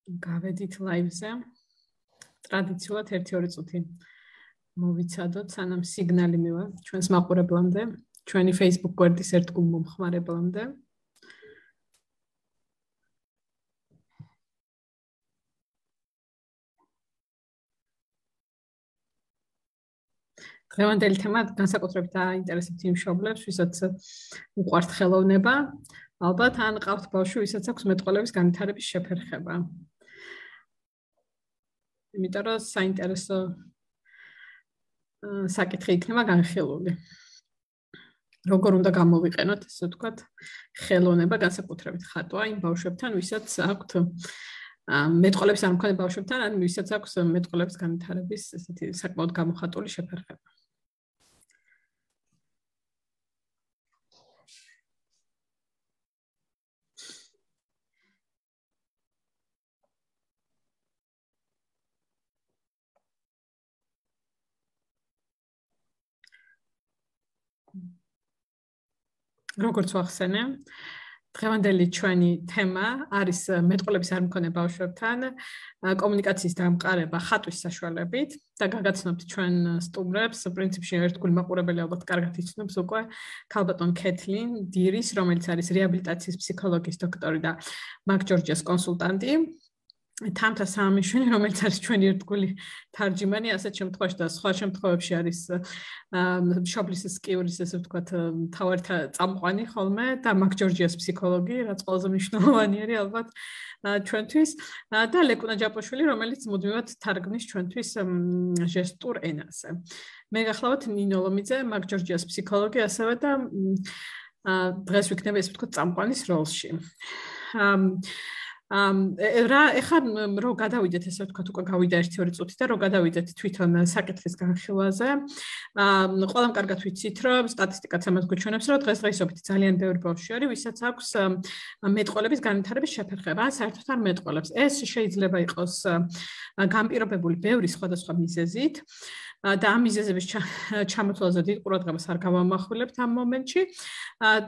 გავედით ლაივზე. ტრადიციულად 1-2 წუთი მოვიცადოთ, სანამ სიგნალი მივა ჩვენს მაყურებლამდე, ჩვენი Facebook გვერდის ერთგულ მომხმარებლამდე. დღევანდელი თემა განსაკუთრებით აინტერესებს იმ მშობლებს, ვისაც უყვართ ხელოვნება, ალბათ ან ყავთ ბავშვი, ვისაც აქვს მეტყველების განვითარების შეფერხება. იმიტომ რომ საინტერესო საკითხი იქნება განხილული. როგორ უნდა გამოვიყენოთ, ესე ვთქვათ, ხელოვნება განსაკუთრებით ხატვა იმ ბავშვებთან, ვისაც აქვთ მეტყველების არმქონე ბავშვებთან, ან ვისაც აქვს მეტყველების განვითარების ესეთი საკმაოდ გამოხატული შეფერხება. როგორც ვახსენე, დღევანდელი ჩვენი თემა არის მეტყველების არმქონე ბავშვებთან კომუნიკაციის დამყარება ხატვის საშუალებით და გაგაცნობთ ჩვენ სტუმრებს, პრინციპში ერთგული მაყურებელი ალბათ კარგად იცნობს უკვე ქალბატონ კეთლინ დირის, რომელიც არის რეაბილიტაციის ფსიქოლოგიის დოქტორი და მაგ-ჯორჯიას კონსულტანტი. თამთა სამიშვენი, რომელიც არის ჩვენი ერთგული თარჯიმანი, ასეთ შემთხვევაში და სხვა შემთხვევებში არის მშობლის სკიურის, ესე ვთქვათ, მთავარი წამყვანი ხოლმე და მაგ-ჯორჯიას ფსიქოლოგი, რაც ყველაზე მნიშვნელოვანი არის ალბათ ჩვენთვის და ლეკუნა ჯაპოშვილი, რომელიც მუდმივად თარგმნის ჩვენთვის ჟესტურ ენაზე. მე გახლავთ ნინო ლომიძე, მაგ-ჯორჯიას ფსიქოლოგი ასევე და დღეს ვიქნები, ესე ვთქვათ, წამყვანის როლში. ეხლა რო გადავიდეთ, ესე ვთქვათ, უკვე გავიდა 1-2 წუთი და რო გადავიდეთ თვითონ საკითხის განხილვაზე, ყველამ კარგად ვიცით, რომ სტატისტიკაც ამას გვიჩვენებს, რომ დღესდღეობით ძალიან ბევრი ბავშვი არის, ვისაც აქვს მეტყველების განვითარების შეფერხება, საერთოდ არ მეტყველებს. ეს შეიძლება იყოს განპირობებული ბევრი სხვადასხვა მიზეზით. და ამ მიზეზების ჩამოთვალაზე დიდ ყურადღებას არ გავამახვილებთ ამ მომენტში.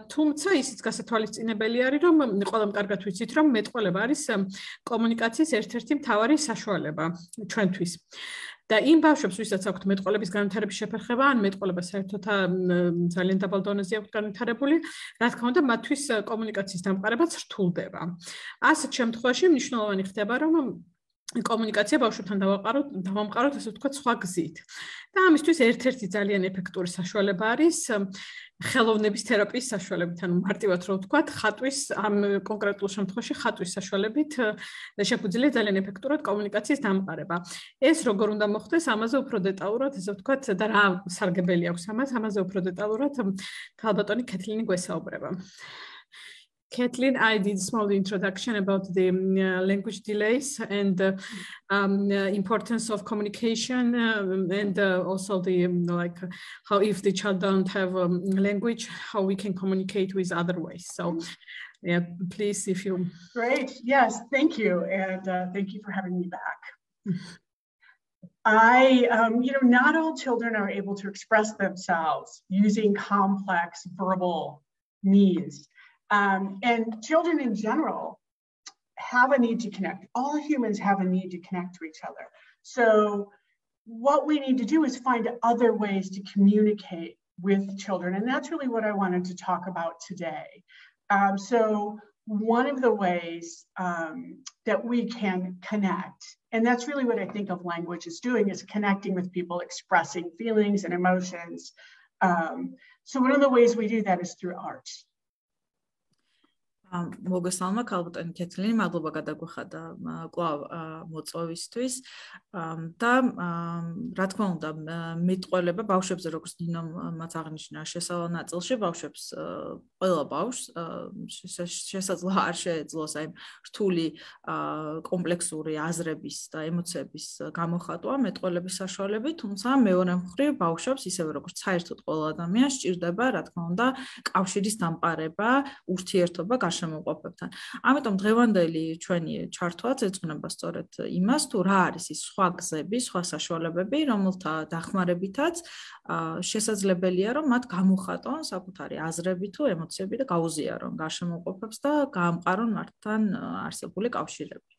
თუმცა ისიც გასათვალისწინებელი არის, რომ ყველამ კარგად ვიცით, რომ მეტყველება არის კომუნიკაციის ერთ-ერთი მთავარი საშუალება ჩვენთვის. და იმ ბავშვებს, ვისაც აქვთ მეტყველების განვითარების შეფერხება, ან მეტყველება საერთოდ ძალიან დაბალ დონეზე აქვთ განვითარებული, რა თქმა უნდა, მათთვის კომუნიკაციის დამყარებაც რთულდება. ასეთ შემთხვევაში მნიშვნელოვანი ხდება, რომ კომუნიკაცია ბავშვებთან დავამყაროთ, ასე ვთქვათ, სხვა გზით. და ამისთვის ერთ-ერთი ძალიან ეფექტური საშუალება არის ხელოვნების თერაპიის საშუალებით, ანუ მარტივად რო ვთქვათ, ხატვის ამ კონკრეტულ შემთხვევაში ხატვის საშუალებით შეგვიძლია ძალიან ეფექტურად კომუნიკაციის დამყარება. ეს როგორ უნდა მოხდეს, ამაზე უფრო დეტალურად, ესე ვთქვათ, და რა სარგებელი აქვს ამაზე უფრო დეტალურად ქალბატონი კეთლინი გვესაუბრება. Kathleen, I did a small introduction about the language delays and importance of communication and also the how if the child don't have language, how we can communicate with other ways. So, yeah, please, if you. Great. Yes, thank you, and thank you for having me back. Not all children are able to express themselves using complex verbal means. And children in general have a need to connect. All humans have a need to connect to each other. So what we need to do is find other ways to communicate with children. And that's really what I wanted to talk about today. So one of the ways that we can connect, and that's really what I think of language is doing, is connecting with people, expressing feelings and emotions. So one of the ways we do that is through art. მოგესალმა ქალბატონი კეთლინი, მადლობა გადაგვეხადა კვლავ მოწვევისთვის და რა თქმა უნდა მეტყველება ბავშვებზე, როგორც ნინომაც აღნიშნა შესავალ ნაწილში, ბავშვებს ყველა ბავშვს შესაძლოა არ შეეძლოს აი რთული კომპლექსური აზრების და ემოციების გამოხატვა მეტყველების საშუალებით, თუმცა მეორე მხრივ ბავშვებს ისევე როგორც საერთოდ ყველა ადამიანს სჭირდება, რა თქმა უნდა, კავშირის დამყარება, ურთიერთობა შემოყოფებთან. ამიტომ დღევანდელი ჩვენი ჩართვაც ეძღვნება სწორედ იმას, თუ რა არის ის სხვა გზები, სხვა საშუალებები, რომელთა დახმარებითაც შესაძლებელია, რომ მათ გამოხატონ საკუთარი აზრები თუ ემოციები და გაუზიარონ გარშემოყოფებს და გაამყარონ მათთან არსებული კავშირები.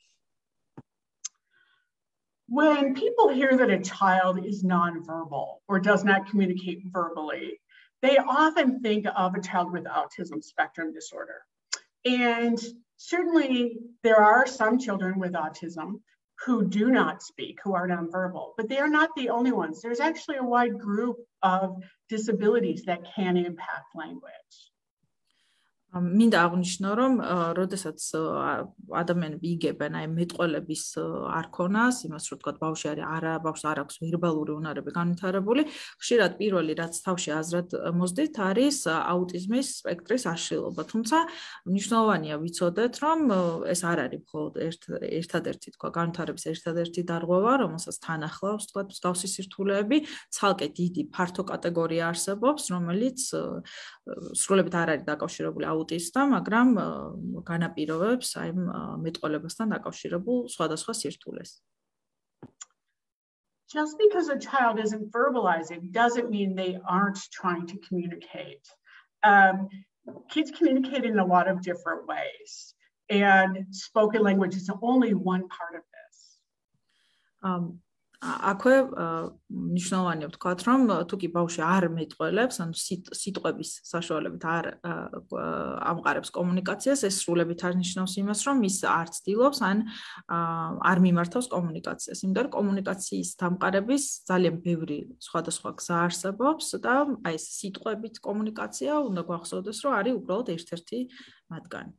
When people hear that a child is nonverbal or does not communicate verbally, they often think of a child with autism spectrum disorder. And certainly there are some children with autism who do not speak, who are nonverbal, but they are not the only ones. There's actually a wide group of disabilities that can impact language. მინდა აღნიშნო, რომ როდესაც ადამიანები იგებენ აი მეტყველების არქონას, იმას რომ თქვა ბავშვი ბავშვს არ აქვს ვერბალური უნარები განვითარებული, ხშირად პირველი რაც თავში აზრად მოსდით არის აუტიზმის სპექტრის აშლილობა. თუმცა მნიშვნელოვანია ვიცოდეთ, რომ ეს არ არის მხოლოდ ერთადერთი თქვა განვითარების ერთადერთი დარღვევა, რომელსაც თან ახლავს თქვა მსგავსი სირთულეები, ცალკე დიდი ფართო კატეგორია არსებობს, რომელიც სრულებით არ არის დაკავშირებული აუტიზმთან, მაგრამ განაპირობებს აი მეტყველებასთან დაკავშირებულ სხვადასხვა სირთულეს. Just because a child isn't verbalizing doesn't mean they aren't trying to communicate. Kids communicate in a lot of different ways, and spoken language is only one part of this. აქვე მნიშვნელოვანია ვთქვათ, რომ თუ კი ბავშვი არ მეტყველებს, ანუ სიტყვების საშუალებით არ ამყარებს კომუნიკაციას, ეს სრულებით არ ნიშნავს იმას, რომ ის არ ცდილობს ან არ მიმართავს კომუნიკაციას. იმიტომ რომ კომუნიკაციის დამყარების ძალიან ბევრი სხვადასხვა გზა არსებობს და აი ეს სიტყვებით კომუნიკაცია უნდა გვახსოვდეს, რომ არის უბრალოდ ერთ-ერთი მათგანი.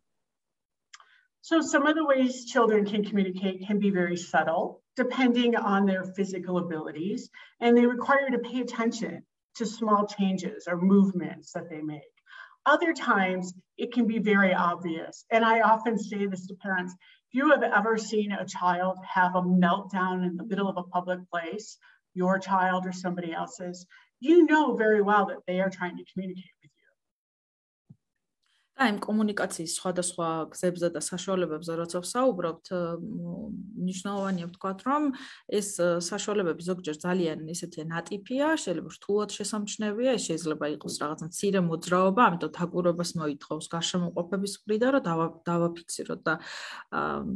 So some of the ways children can communicate can be very subtle, depending on their physical abilities, and they require you to pay attention to small changes or movements that they make. Other times, it can be very obvious. And I often say this to parents, if you have ever seen a child have a meltdown in the middle of a public place, your child or somebody else's, you know very well that they are trying to communicate with you. აი კომუნიკაციის სხვადასხვა გზებზე და საშუალებებზე როცა ვსაუბრობთ, მნიშვნელოვანია ვთქვათ, რომ ეს საშუალებები ზოგჯერ ძალიან ისეთი ნატიფია, შეიძლება რთულად შესამჩნევია, ეს შეიძლება იყოს რაღაცა მცირე მოძრაობა, ამიტომ დაკვირვებას მოითხოვს გარშემოყოფების მხრიდან, რომ დავაფიქსიროთ და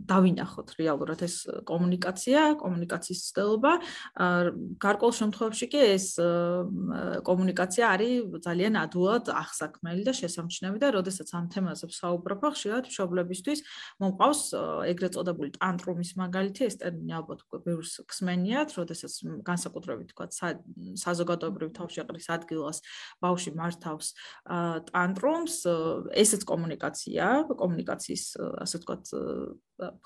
დავინახოთ რეალურად ეს კომუნიკაციის ცდელობა. გარკვეულ შემთხვევებში კი ეს კომუნიკაცია არის ძალიან ადვილად აღსაქმელი და შესამჩნევი და როდესაც ამ თემაზე ვსაუბრობ, ხშირად მშობლებისთვის მომყავს ეგრეთ წოდებული ტანტრუმის მაგალითი, ეს ტერმინი ალბათ უკვე ბევრს ხსმენიათ, როდესაც განსაკუთრებით თქვა საზოგადოებრივ თავშეყრის ადგილას ბავშვი მართავს ტანტრუმს, ესეც კომუნიკაციის ასე ვთქვათ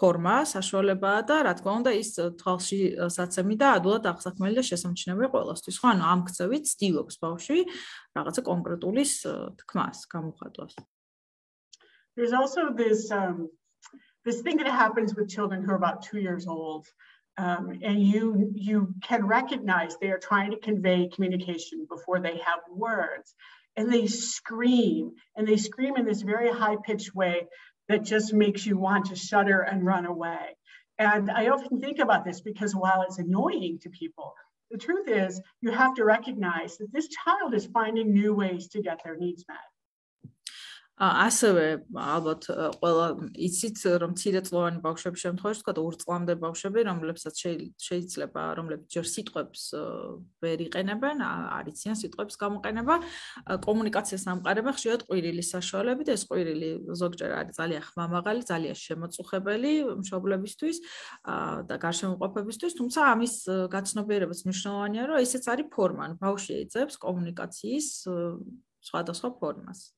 ფორმა, საშუალებაა და რა თქმა უნდა ის თვალში საცემი და ადვილად აღსაქმელი და შესამჩნევია ყველასთვის. ხო, ანუ ამ ქცევით ცდილობს ბავშვი რაღაცა კონკრეტულის თქმას, გამოხატვას. There's also this thing that happens with children who are about 2 years old, and you can recognize they are trying to convey communication before they have words, and they scream in this very high-pitched way that just makes you want to shudder and run away. And I often think about this because while it's annoying to people, the truth is you have to recognize that this child is finding new ways to get their needs met. ასევე ალბათ ყველა იცით რომ მცირეწლოვანი ბავშვების შემთხვევაში თქვა 2 წლამდე ბავშვები რომლებსაც შეიძლება რომლებიც ჯერ სიტყვებს ვერ იყენებენ არ იციან სიტყვების გამოყენება კომუნიკაციას ამყარება ხშირად ყვირილის საშუალებით ეს ყვირილი ზოგჯერ არის ძალიან ხმამაღალი ძალიან შემოწუხებელი მშობლებისთვის და გარშემოყოფებისთვის თუმცა ამის გაცნობიერებაც მნიშვნელოვანია რომ ესეც არის ფორმა ბავშვი ეძებს კომუნიკაციის სხვადასხვა ფორმას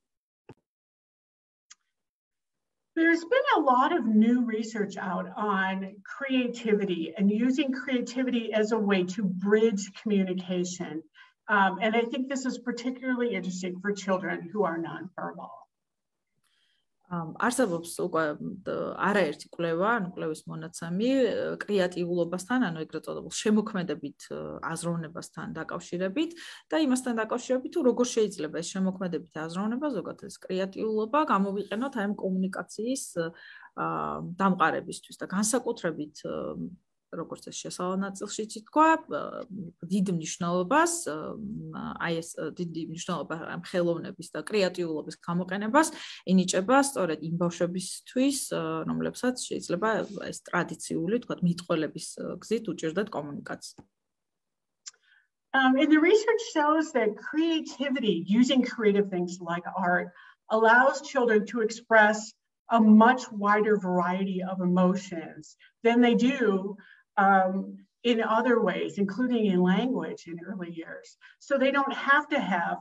There's been a lot of new research out on creativity and using creativity as a way to bridge communication. And I think this is particularly interesting for children who are nonverbal. არსებობს უკვე არაერთი კვლევა, ანუ კვლევის მონაცემი კრეატიულობასთან, ანუ ეგრეთ წოდებულ შემოქმედებით აზროვნებასთან დაკავშირებით და იმასთან დაკავშირებით, თუ როგორ შეიძლება ეს შემოქმედებითი აზროვნება, ზოგადად ეს კრეატიულობა გამოვიყენოთ აი ამ კომუნიკაციის დამყარებისთვის და განსაკუთრებით როგორც ეს შესაძლოა ნაწილშიც ითქვა, დიდ მნიშვნელობას, აი ეს დიდი მნიშვნელობა ამ ხელოვნების და კრეატიულობის გამოყენებას ენიჭება სწორედ იმ ბავშვებისთვის, რომლებსაც შეიძლება ეს ტრადიციული, თქვათ, მეტყველების გზით უჭირდათ კომუნიკაცია. And the research shows that creativity, using creative things like art, allows children to express a much wider variety of emotions than they do in other ways, including in language in early years. So they don't have to have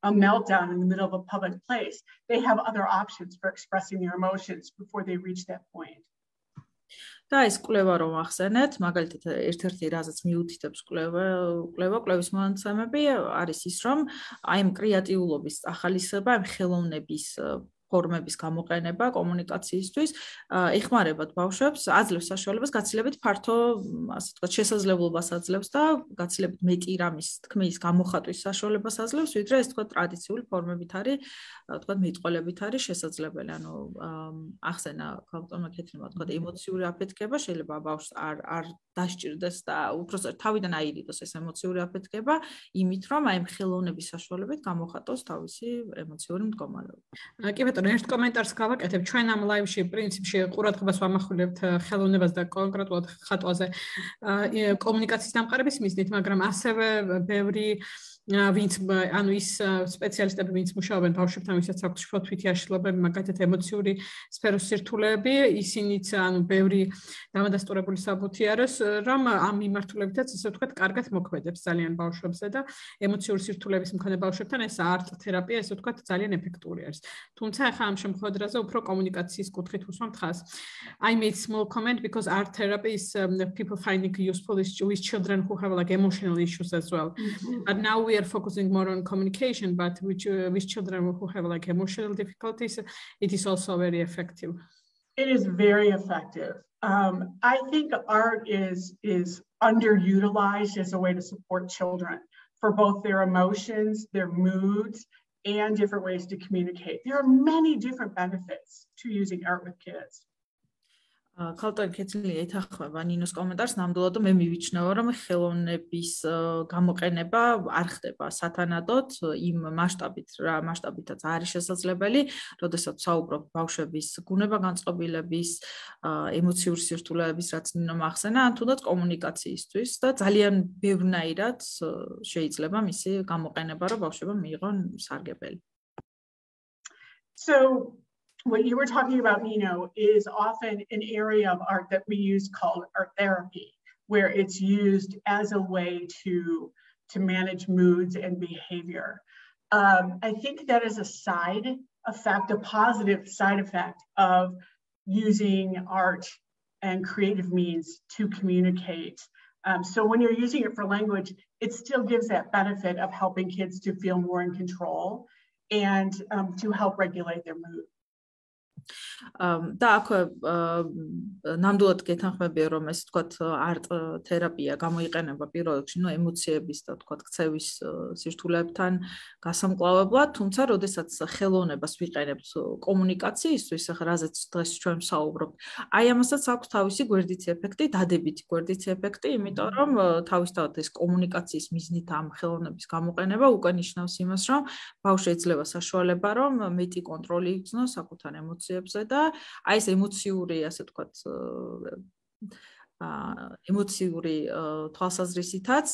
a meltdown in the middle of a public place. They have other options for expressing their emotions before they reach that point. და ეს კვლევა რომ ახსენეთ, მაგალითად ერთ-ერთი რაზეც მიუთითებს კვლევის მონაცემები არის ის, რომ აი ამ კრეატიულობის ახალისება, ამ ხელოვნების ფორმების გამოყენება კომუნიკაციისთვის ეხმარებათ ბავშვებს, აძლევს საშუალებას გაცილებით ფართო, ასე ვთქვათ, შესაძლებლობას აძლევს და გაცილებით მეტი რამის თქმის გამოხატვის საშუალებას აძლევს, ვიდრე ეს თქვათ ტრადიციული ფორმებით არის, თქვათ მეტყველებით არის შესაძლებელი. ანუ ახსენა ქალბატონმა კეთილმა, თქვათ, ემოციური აფეთქება შეიძლება ბავშვს არ დასჭირდეს და უпроსტად თავიდან აირიდოს ეს ემოციური აფეთქება, იმით რომ აი ამ ხელოვნების საშუალებით გამოხატოს თავისი ემოციური მდგომარეობა. კი ბატონო, ერთ კომენტარს გავაკეთებ. ჩვენ ამ ლაივში პრინციპში ყურადღებას ვამახვილებთ ხელოვნებას და კონკრეტულად ხატვაზე კომუნიკაციის დამყარების მიზნით, მაგრამ ასევე ბევრი ვინც ანუ ის სპეციალისტები, ვინც მუშაობენ ბავშვებთან, ვისაც აქვთ შფოთვითი აშლილობები, მაგალითად ემოციური სფეროს სირთულეები, ისინიც ანუ ბევრი დამადასტურებული საბუთი არის, რომ ამ მიმართულებითაც ისე ვთქვათ, კარგად მოქმედებს ძალიან ბავშვებზე და ემოციური სირთულეების მქონე ბავშვებთან ეს არტ თერაპია, ისე ვთქვათ, ძალიან ეფექტური არის. თუმცა ახლა ამ შემთხვევაში უფრო კომუნიკაციის კუთხით უსვამთ ხაზს. I made small comment because art therapy is people finding useful with children who have like emotional issues as well. But now we are focusing more on communication, but with children who have like emotional difficulties, it is also very effective. It is very effective. I think art is underutilized as a way to support children for both their emotions, their moods, and different ways to communicate. There are many different benefits to using art with kids. ქალბატონ კეთილი ეთახმება ნინოს კომენტარს, ნამდვილად მე მივიჩნევა, რომ ხელოვნების გამოყენება არ ხდება სათანადოდ იმ მასშტაბითაც არის შესაძლებელი, როდესაც საუბრობ ბავშვების გუნება-განწყობილების, ემოციური სირთულეების, რაც ნინომ ახსენა, ან თუნდაც კომუნიკაციისთვის და ძალიან ბევრნაირად შეიძლება მისი გამოყენება, რომ ბავშვებმა მიიღონ სარგებელი. So what you were talking about, Nino, is often an area of art that we use called art therapy, where it's used as a way to manage moods and behavior. I think that is a side effect, a positive side effect of using art and creative means to communicate. So when you're using it for language, it still gives that benefit of helping kids to feel more in control and to help regulate their mood. და აქვე ნამდვილად გეთანხმებია, რომ ეს თქვათ არტ თერაპია გამოიყენება პირველ რიგში, ემოციების და თქვათ ქცევის სირთულეებთან გასამკლავებლად, თუმცა როდესაც ხელოვნებას ვიყენებთ კომუნიკაციისთვის, რაზეც დღეს ჩვენ ვსაუბრობთ, აი ამასაც აქვს თავისი გვერდითი ეფექტი, დადებითი გვერდითი ეფექტი, იმიტომ რომ თავისთავად ეს კომუნიკაციის მიზნით ამ ხელოვნების გამოყენება უკვე ნიშნავს იმას, რომ ბავშვს ეძლევა საშუალება, რომ მეტი კონტროლი იგრძნოს საკუთარ ემოციებზე და აი ეს ემოციური, ასე ვთქვათ, ემოციური თვალსაზრისითაც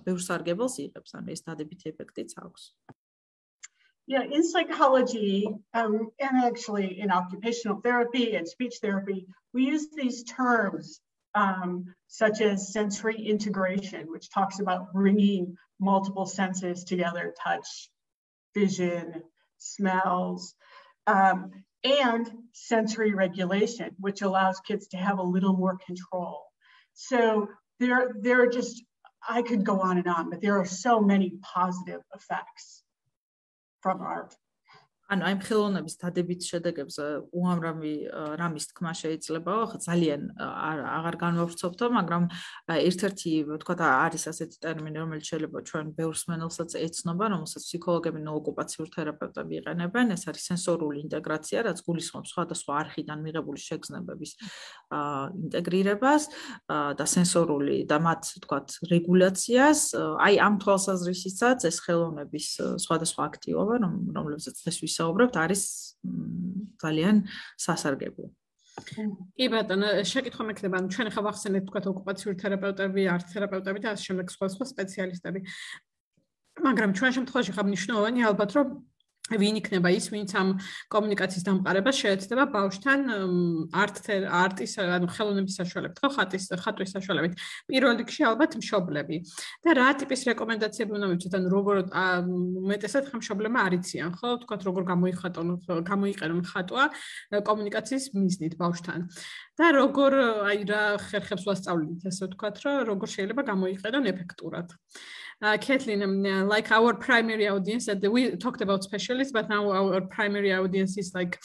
ბევრ სარგებელს იღებს, ანუ ეს დადებითი ეფექტიც აქვს. Yeah, in psychology and actually in occupational therapy and speech therapy, we use these terms such as sensory integration, which talks about bringing multiple senses together, touch, vision, smells, and sensory regulation, which allows kids to have a little more control. So there are just, I could go on and on, but there are so many positive effects from art. ანუ აი ხელოვნების დადებით შედეგებს უამრავი რამის თქმა შეიძლება, ხო ძალიან აღარ განვავრცობთო, მაგრამ ერთ-ერთი ვთქვათ არის ასეთი ტერმინი, რომელიც შეიძლება ჩვენ ბევრ მსმენელსაც ეცნობა, რომელსაც ფსიქოლოგები ნოოკუპაციურ თერაპევტები იყენებენ, ეს არის სენსორული ინტეგრაცია, რაც გულისხმობს სხვადასხვა არხიდან მიღებული შეგრძნებების ინტეგრირებას და სენსორული და მათ ვთქვათ რეგულაციას, აი ამ თვალსაზრისითაც ეს ხელოვნების სხვადასხვა აქტივობა, რომლებსაც დღეს ვისაუბრებთ, არის ძალიან სასარგებლო. კი ბატონო, შეკითხვა მექნება, ჩვენ ახლა ვახსენეთ თქვათ ოკუპაციური თერაპევტები, ართ-თერაპევტები და ასე შემდეგ სხვა სპეციალისტები. მაგრამ ჩვენ შემთხვევაში ხა მნიშვნელოვანი ალბათ რომ ვინ იქნება ის, ვინც ამ კომუნიკაციის დამყარებას შეეცდება ბავშვთან არტის, ანუ ხელოვნების საშუალებით, ხო, ხატვის საშუალებით. პირველ რიგში ალბათ მშობლები. და რა ტიპის რეკომენდაციები უნდა მივცეთ, ანუ როგორ უმეტესად ხა მშობლებმა არ იციან, ხო, თქვათ როგორ გამოიყენონ ხატვა კომუნიკაციის მიზნით ბავშვთან. და როგორ აი რა ხერხებს ვასწავლით, ასე ვთქვათ, რომ როგორ შეიძლება გამოიყენონ ეფექტურად. Kathleen, like our primary audience, we talked about specialists, but now our primary audience is like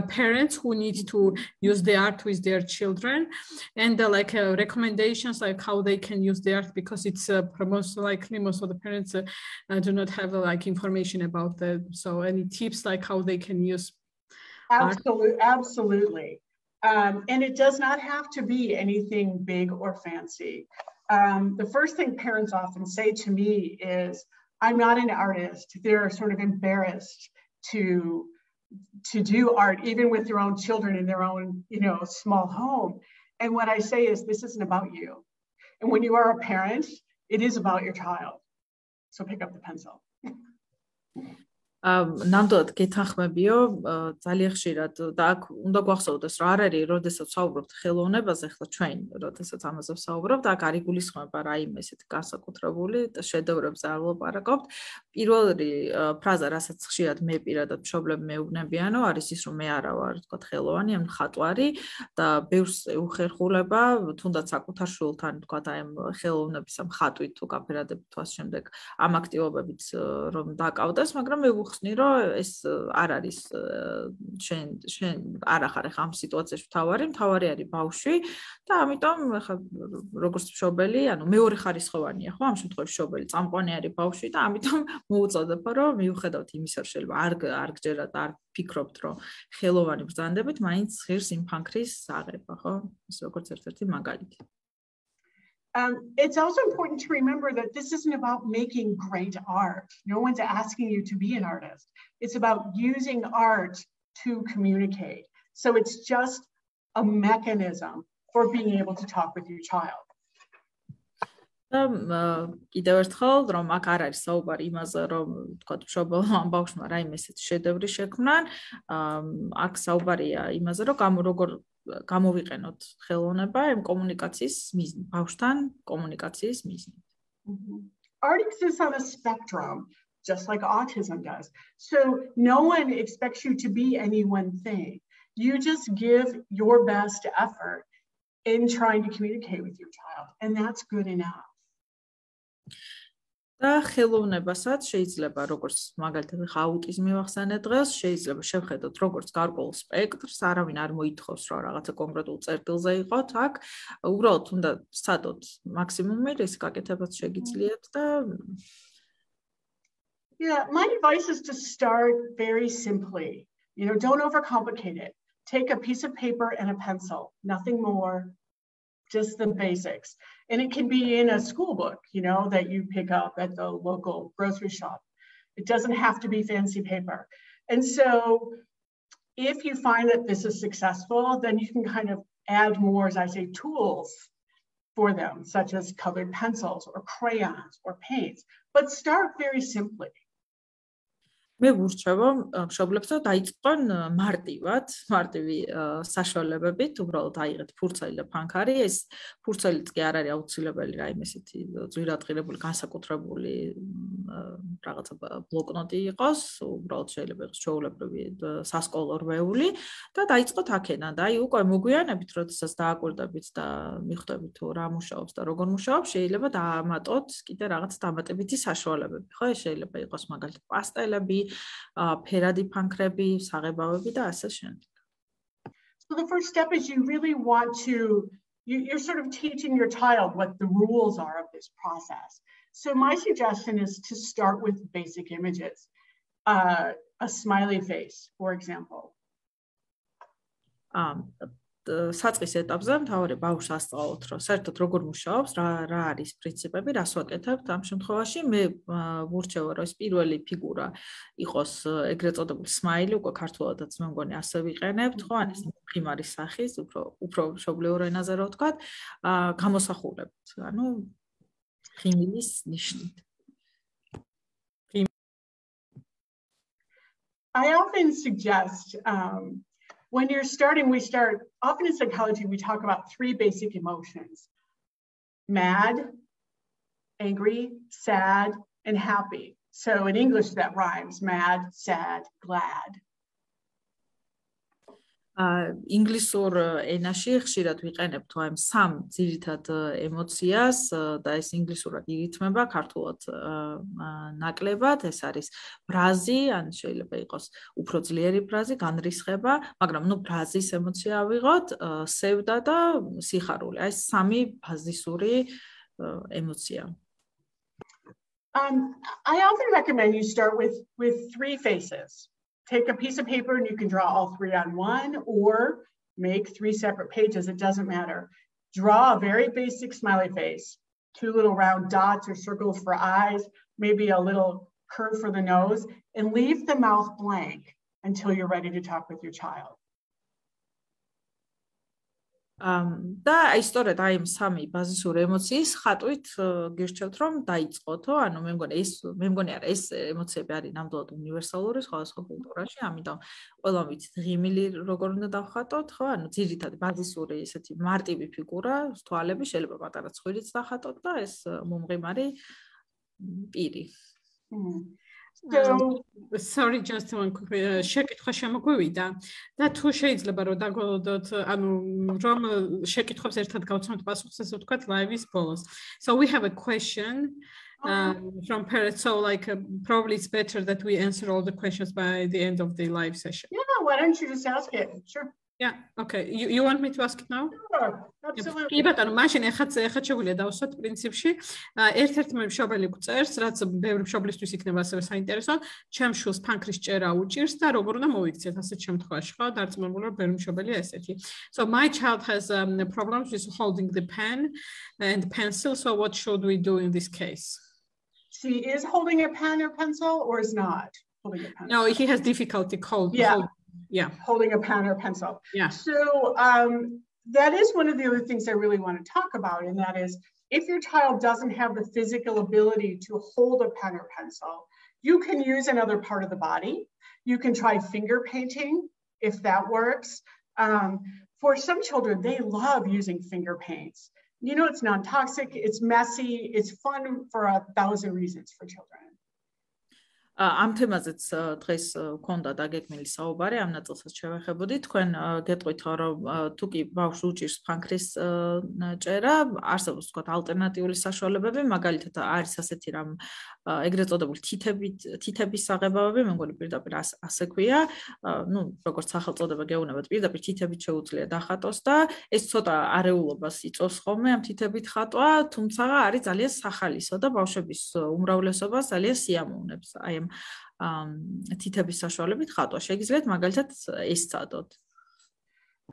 parents who need to use the art with their children, and recommendations like how they can use the art, because it's most likely most of the parents do not have like information about that. So any tips like how they can use art? Absolutely. And it does not have to be anything big or fancy. The first thing parents often say to me is, I'm not an artist. They're sort of embarrassed to do art, even with their own children in their own, small home. And what I say is, this isn't about you. And when you are a parent, it is about your child. So pick up the pencil. ნამდვილად გეთანხმებიო, ძალიან ხშირად და აქ უნდა გვახსოვდეს, რომ არ არის, როდესაც ვსაუბრობთ ხელოვნებაზე, ახლა ჩვენ, როდესაც ამაზე ვსაუბრობთ, აქ არ იგულისხმება რაიმე ესეთი განსაკუთრებული შედევრებზე არ ვლაპარაკობთ. პირველი ფრაზა, რასაც ხშირად მე პირადად მშობლები მეუბნებიანო, არის ის, რომ მე არა ვარ, თქვათ, ხელოვანი, ან ხატვარი და ბევრს უხერხულება, თუნდაც საკუთარ შვილთან, თქვათ, აი ამ ხელოვნების ამ ხატვით თუ გაფერადებით თუ ასე შემდეგ, ამ აქტივობებით რომ დაკავდეს, მაგრამ მე ვხსნი, რომ ეს არ არის შენ არ ახარ ახლა ამ სიტუაციაში მთავარი არის ბავშვი და ამიტომ ახლა როგორც მშობელი, ანუ მეორე ხარისხოვანია, ხო, ამ შემთხვევაში მშობელი წამყვანი არის ბავშვი და ამიტომ მოუწოდებო, რომ მიუხედავთ იმისა, რომ შეიძლება არ გჯერათ, არ ფიქრობთ, რომ ხელოვანი ბრძანდებით, მაინც ღირს იმ ფანქრის აღება, ხო? ეს როგორც ერთ-ერთი მაგალითი. It's also important to remember that this isn't about making great art. No one's asking you to be an artist. It's about using art to communicate. So it's just a mechanism for being able to talk with your child. კიდევ ერთხელ რომ აქ არ არის საუბარი იმაზე რომ თქვა მშობელმა ამ ბავშვმა რაიმე ესეთი შედევრი შექმნან, აქ საუბარია იმაზე რომ როგორ გამოვიყენოთ ხელოვნება იმ კომუნიკაციის მიზნით, ბავშვთან კომუნიკაციის მიზნით. Art exists on a spectrum, just like autism does. So no one expects you to be any one thing. You just give your best effort in trying to communicate with your child, and that's good enough. და ხელოვნებასაც შეიძლება როგორც მაგალითად აუტიზმი ვახსენეთ დღეს, შეიძლება შევხედოთ როგორც გარკვეულ სპექტრს, არავინ არ მოითხოვს რომ რაღაცა კონკრეტულ წერტილზე იყოთ, აქ უბრალოდ უნდა ვსადოთ მაქსიმუმი რის გაკეთებაც შეგიძლიათ და Yeah, my advice is to start very simply. Don't overcomplicate it. Take a piece of paper and a pencil, nothing more. Just the basics. And it can be in a school book, that you pick up at the local grocery shop. It doesn't have to be fancy paper. And so if you find that this is successful, then you can kind of add more, as I say, tools for them, such as colored pencils or crayons or paints. But start very simply. მე ვურჩევ მშობლებს რომ დაიწყონ მარტივი საშუალებებით, უბრალოდ აიღეთ ფურცელი და ფანქარი, ეს ფურცელიც კი არ არის აუცილებელი რაიმე ესეთი ძვირადღირებული, განსაკუთრებული რაღაცა ბლოკნოტი იყოს, უბრალოდ შეიძლება იყოს ჩვეულებრივი სასკოლო რვეული და დაიწყოთ აქედან და აი უკვე მოგვიანებით, როდესაც დააკვირდებით და მიხვდებით თუ რა მუშაობს და როგორ მუშაობს, შეიძლება დაამატოთ კიდე რაღაც დამატებითი საშუალებები, ხო? ეს შეიძლება იყოს მაგალითად პასტელები, ფერადი ფანქრები, საღებავები და ასე შემდეგ. So the first step is you really want to, you're sort of teaching your child what the rules are of this process. So my suggestion is to start with basic images. A smiley face, for example. საწყის ეტაპზე მთავარი ბავშვს ასწავლოთ, რომ საერთოდ როგორ მუშაობს, რა არის პრინციპები, რას ვაკეთებთ ამ შემთხვევაში. მე ვურჩევ, რომ ეს პირველი ფიგურა იყოს ეგრეთ წოდებული სმაილი, უკვე ქართულადაც მე მგონი ასე ვიყენებთ, ხო? ან ეს მხიმარის სახის, უფრო მშობლიურ ენაზე რა ვთქვათ, გამოსახულებთ. ანუ ღიმილის ნიშნით. I often suggest when you're starting, often in psychology, we talk about three basic emotions: mad, angry, sad, and happy. So in English, that rhymes: mad, sad, glad. ინგლისურ ენაში ხშირად ვიყენებთ ამ სამ ძირითად ემოციას და ეს ინგლისურად ირითმება, ქართულად ნაკლებად. ეს არის ბრაზი, ან შეიძლება იყოს უფრო ძლიერი ბრაზი, განრისხება, მაგრამ ბრაზის ემოცია ავიღოთ, სევდა და სიხარული. აი სამი ბაზისური ემოცია. I often recommend you start with three faces. Take a piece of paper and you can draw all three on one, or make three separate pages. It doesn't matter. Draw a very basic smiley face, two little round dots or circles for eyes, maybe a little curve for the nose, and leave the mouth blank until you're ready to talk with your child. და აი სწორედ აი სამი ბაზისური ემოციის ხატვით გირჩევთ რომ დაიწყოთო, ანუ მე მგონი არა ეს ემოციები არის ნამდვილად უნივერსალური სხვადასხვა კულტურაში, ამიტომ ყველამ ვიცით ღიმილი როგორ უნდა დავხატოთ, ხო? ანუ ძირითადი ბაზისური ესეთი მარტივი ფიგურა, თვალები, შეიძლება პატარა ცხვირიც დახატოთ და ეს მომღიმარი პირი. Sorry, just one quick შეკითხვა შემოგვივიდა და თუ შეიძლება რომ დაგველოდოთ, ანუ რომ შეკითხვებს ერთად გავცემთ პასუხს, ასე ვთქვათ, live-ის ბოლოს. So we have a question from parents, so like probably it's better that we answer all the questions by the end of the live session. Yeah, why don't you just ask it? Sure. Yeah, okay. You want me to ask it now? Sure, absolutely. კი ბატონო, მაშინ ეხაც შეგვიძლია დავუსვათ პრინციპში. ერთ-ერთი მშობელი გწერს, რაც ბევრი მშობლისთვის იქნება ასევე საინტერესო, ჩემს შვილს ფანქრის ჭერა უჭირს და როგორ უნდა მოიქცეთ ასეთ შემთხვევაში, ხო? დარწმუნებული ვარ, ბევრი მშობელია ესეთი. So my child has problems with holding the pen and pencil, so what should we do in this case? She is holding a pen or pencil or is not holding a pen? No, he has difficulty holding. Yeah. Holding a pen or pencil. Yeah. So that is one of the other things I really want to talk about, and that is if your child doesn't have the physical ability to hold a pen or pencil, you can use another part of the body. You can try finger painting if that works. For some children, they love using finger paints. You know, it's non-toxic, it's messy, it's fun for 1,000 reasons for children. ამ თემაზეც დღეს გქონდა დაგეგმილი საუბარი, ამ ნაწილსაც შევეხებოდი. თქვენ გეტყვით, რომ თუ კი ბავშვს უჭირს ფანქრის ჭერა, არსებობს თქვათ ალტერნატიული საშუალებები, მაგალითად არის ასეთი რამ ეგრეთ წოდებული თითების საღებავები, მე მგონი პირდაპირ ასე ქვია, როგორც სახელწოდება გეუბნებათ, პირდაპირ თითებით შეუძლია დახატოს და ეს ცოტა არეულობას იწვევს ხოლმე ამ თითებით ხატვა, თუმცა არის ძალიან სახალისო და ბავშვების უმრავლესობას ძალიან სიამოვნებს. აი თითების საშუალებით ხატვა. შეგიძლიათ მაგალითად ეს წადოთ.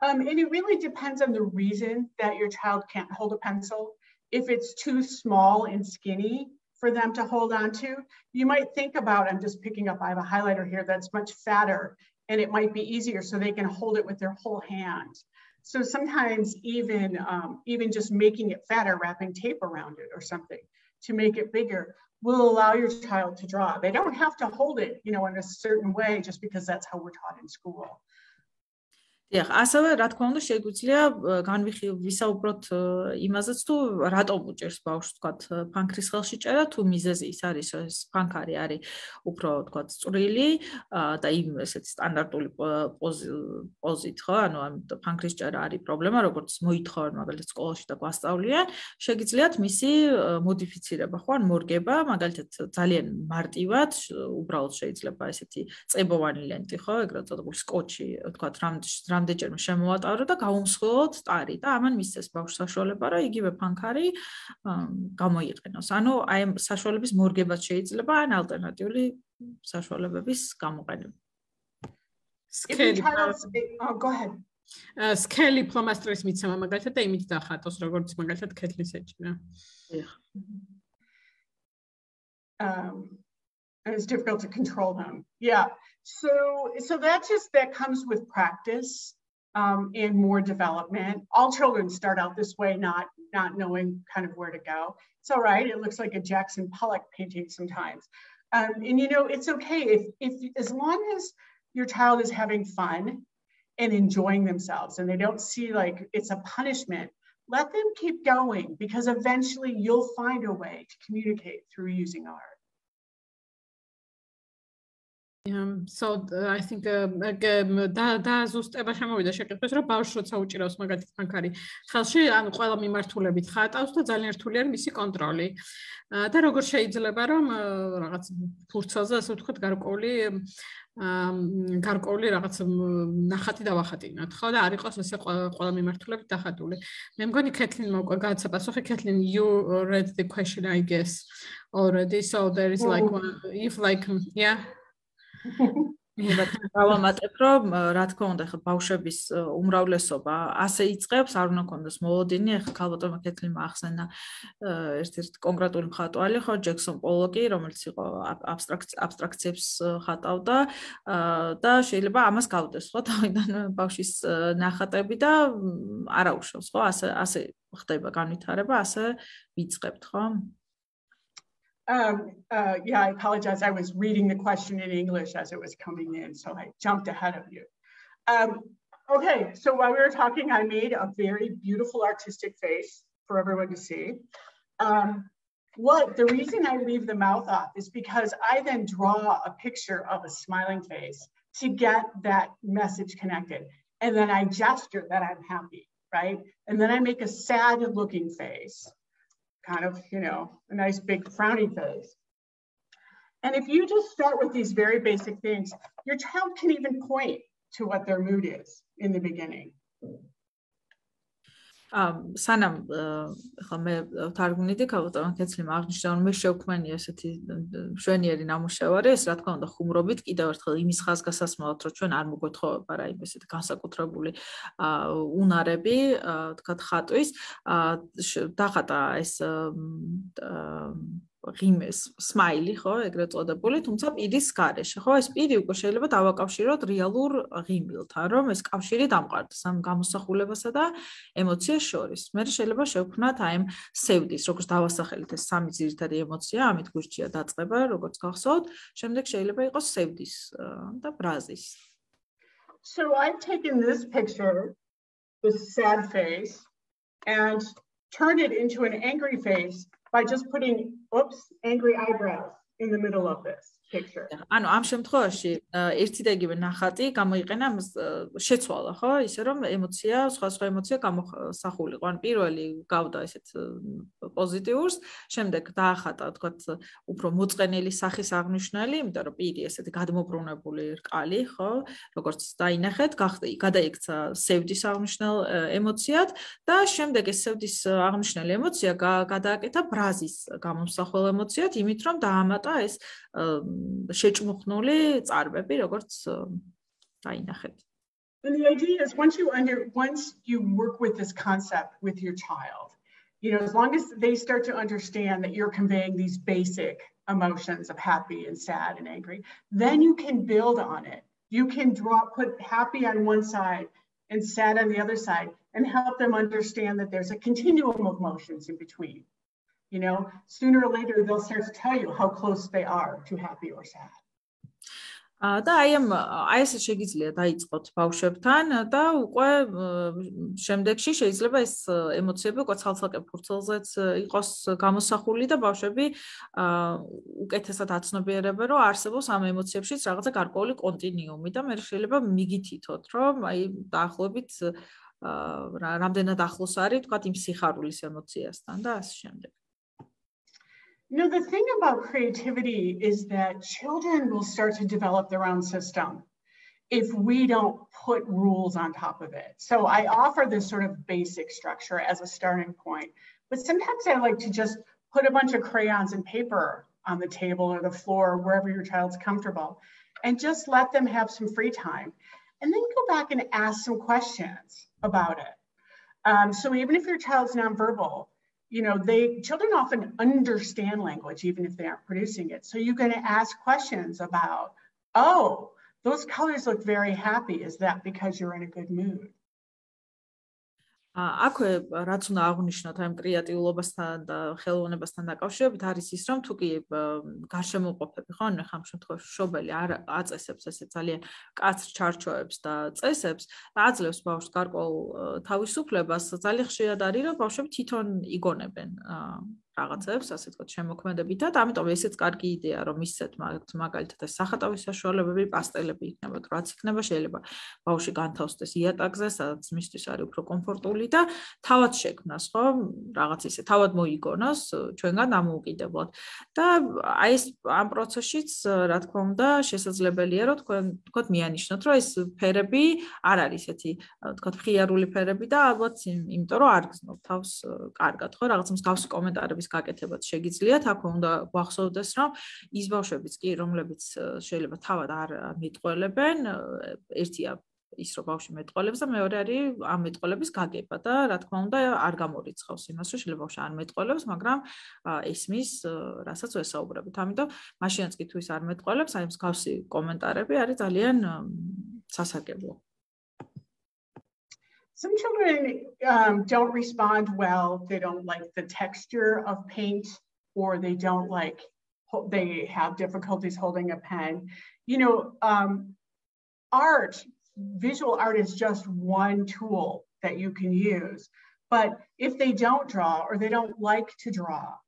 And it really depends on the reason that your child can't hold a pencil. If it's too small and skinny for them to hold on to, you might think about, I'm just picking up, I have a highlighter here that's much fatter, and it might be easier so they can hold it with their whole hand. So sometimes even just making it fatter, wrapping tape around it or something to make it bigger will allow your child to draw. They don't have to hold it, in a certain way just because that's how we're taught in school. დიახ, ასევე რა თქმა უნდა შეგვიძლია ვისაუბროთ იმაზეც თუ რატომ უჭერს ბავშვს თქვათ ფანქრის ხელში წერა თუ მიზეზი ის არის ეს ფანქარი არის უფრო თქვათ წვრილი და იმ ესეთ სტანდარტული პოზით ხო ანუ ამ ფანქრის წერა არის პრობლემა როგორც მოითხოვენ მაგალითად სკოლაში და გვასწავლიან შეგიძლიათ მისი მოდიფიცირება ხო ან მორგება მაგალითად ძალიან მარტივად უბრალოდ შეიძლება ესეთი წებოვანი ლენტი ხო ეგრეთ წოდებული სკოჩი თქვათ რამდენჯერმე შემოვატარო და გავუმსხვილოთ ტარი და ამან მისცეს ბავშვს საშუალება რომ იგივე ფანქარი გამოიყენოს. ანუ აი ამ საშუალების მორგებაც შეიძლება ან ალტერნატიული საშუალებების გამოყენება. Go ahead. სკელი ფლომასტრის მიცემა მაგალითად და იმით დახატოს როგორც მაგალითად ქეთლის ეჭირა. And it's difficult to control them. Yeah. So that comes with practice and more development. All children start out this way, not knowing kind of where to go. It's all right. It looks like a Jackson Pollock painting sometimes. And you know, it's okay if as long as your child is having fun and enjoying themselves and they don't see like it's a punishment, let them keep going because eventually you'll find a way to communicate through using art. So I think და ზუსტება შემოვიდა შეკითხვის რომ ბავშვს როცა უჭირავს მაგალითად ფანქარი ხელში ან ყველა მიმართულებით ხატავს და ძალიან რთული არის მისი კონტროლი და როგორ შეიძლება რომ რაღაც ფურცელზე ასე ვთქვათ გარკვეული რაღაც ნახატი დავახატინოთ ხო და არ იყოს ესე ყველა მიმართულებით დახატული მე მგონი კეთლინ მოყვა გააცაპასუხე კეთლin you read the question I guess already so there is like one, if like yeah დავამატებ რომ რა თქმა უნდა ხა ბავშვების უმრავლესობა ასე იწყებს არ უნდა კონდეს მოლოდინი ხა ქალბატონმა კეთლინმა ახსენა ერთ-ერთი კონკრეტული მხატვარი ხო ჯექსონ პოლოკი რომელიც იყო აბსტრაქციებს ხატავდა და შეიძლება ამას გავდეს ხო თავიდან ბავშვის ნახატები და არა უშავს ხო ასე ხდება განვითარება ასე ვიწყებთ ხო Yeah, I apologize. I was reading the question in English as it was coming in, so I jumped ahead of you. Okay, so while we were talking, I made a very beautiful artistic face for everyone to see. The reason I leave the mouth off is because I then draw a picture of a smiling face to get that message connected. And then I gesture that I'm happy, right? And then I make a sad-looking face. Kind of, you know, a nice big frowny face. And if you just start with these very basic things, your child can even point to what their mood is in the beginning. სანამ ხა მე თარგმნიდი ქალბატონ კეთლიმ აღნიშნა რომ მე შევქმენი ესეთი მშვენიერი ნამუშევარი ეს რა თქმა უნდა ხუმრობით კიდევ ერთხელ იმის ხაზგასასმელად რომ ჩვენ არ მოგვეთხოვება რა იმ ესეთი განსაკუთრებული უნარები თქვათ ხატვის დახატა ეს ღიმეს სმაილი ხო ეგრეთ წოდებული თუმცა პირის გარეშე ხო ეს პირი უკვე შეიძლება დავაკავშიროთ რეალურ ღიმილთან რომ ეს კავშირი დამყარდეს ამ გამოსახულებასა და ემოციას შორის მე შეიძლება შევქმნათ აი ამ სევდის როგორც დავასახელეთ ეს სამი ძირითადი ემოცია ამით გვირჩია დაწყება როგორც გახსოვთ შემდეგ შეიძლება იყოს სევდის და ბრაზის So I've taken this picture this sad face and turned it into an angry face by just putting angry eyebrows in the middle of this picture. ანუ ამ შემთხვევაში ერთი და იგივე ნახატი გამოიყენა შეცვალა ხო ისე რომ ემოცია სხვა ემოცია გამოსახულიყო ან პირველი გავდა ესეთ პოზიტიურს შემდეგ დაახატა თქვათ უფრო მოწყენილი სახის აღნიშნული იმიტომ რომ პირი ესეთი გადმობრუნებული რკალი ხო როგორც დაინახეთ გადაიქცა სევდის აღნიშნულ ემოციად და შემდეგ ეს სევდის აღნიშნული ემოცია გადააკეთა ბრაზის გამოსახულ ემოციად იმით რომ დაამატა ეს შეჭმუხნული წარბები როგორც დაინახეთ. And the idea is once you work with this concept with your child, you know, as long as they start to understand that you're conveying these basic emotions of happy and sad and angry, then you can build on it. You can put happy on one side and sad on the other side and help them understand that there's a continuum of emotions in between. You know, sooner or later, they'll start to tell you how close they are to happy or sad. და აი ეს შეგიძლია დაიწყოთ ბავშვებთან და უკვე შემდეგში შეიძლება ეს ემოციები უკვე ცალ-ცალკე ფურცელზეც იყოს გამოსახული და ბავშვები უკეთესად აცნობიერებენ, რომ არსებობს ამ ემოციებშიც რაღაცა გარკვეული კონტინიუმი და მე შეიძლება მიგითითოთ, რომ აი დაახლოებით რამდენად ახლოს არის თქვათ იმ სიხარულის ემოციასთან და ასე შემდეგ. The thing about creativity is that children will start to develop their own system if we don't put rules on top of it. So I offer this sort of basic structure as a starting point, but sometimes I like to just put a bunch of crayons and paper on the table or the floor, wherever your child's comfortable, and just let them have some free time. And then go back and ask some questions about it. So even if your child's nonverbal, children often understand language, even if they aren't producing it. So you're going to ask questions about, oh, those colors look very happy. Is that because you're in a good mood? აქვე რაც უნდა აღვნიშნოთ ამ კრეატიულობასთან და ხელოვნებასთან დაკავშირებით არის ის, რომ თუ კი გარშემოყოფები ხო, ანუ ხამ შემთხვევაში მშობელი არ აწესებს ესე ძალიან კაცრ ჩარჩოებს და წესებს და აძლევს ბავშვს გარკვეულ თავისუფლებას, ძალიან ხშირად არის, რომ ბავშვები თვითონ იგონებენ რაღაცებს, ასე ვთქვათ, შემოქმედებითად, ამიტომ ესეც კარგი იდეა, რომ ისეთ მაგალითად სახატვის საშუალებები, პასტელები იქნება, რაც იქნება, შეიძლება ბავშვი განთავსდეს იატაკზე, სადაც მისთვის არის უფრო კომფორტული და თავად შექმნას, ხო, რაღაც ისე, თავად მოიგონოს ჩვენგან დამოუკიდებლად. და აი ეს ამ პროცესშიც, რა თქმა უნდა, შესაძლებელია, რომ თქვენ მიანიშნოთ, რომ ეს ფერები არ არის ესეთი, ვთქვათ, მხიარული ფერები და ალბათ იმიტომ რომ არ გზნობ თავს კარგად, ხო, რაღაც მსგავსი კომენტარები გაკეთებაც შეგიძლიათ, აქ უნდა გვახსოვდეს, რომ ის ბავშვებიც კი, რომლებიც შეიძლება თავად არ მეტყველებენ, ერთია ის, რომ ბავშვი მეტყველებს და მეორე არის ამ მეტყველების გაგება და რა თქმა უნდა არ გამორიცხავს იმას, რომ შეიძლება ბავშვი არ მეტყველებს, მაგრამ ესმის, რასაც ვესაუბრებით. ამიტომ მაშინაც კი თუ ის არ მეტყველებს, აი მსგავსი კომენტარები არის ძალიან სასარგებლო. Some children don't respond well. They don't like the texture of paint, or they have difficulties holding a pen. Visual art is just one tool that you can use. But if they don't draw or they don't like to draw,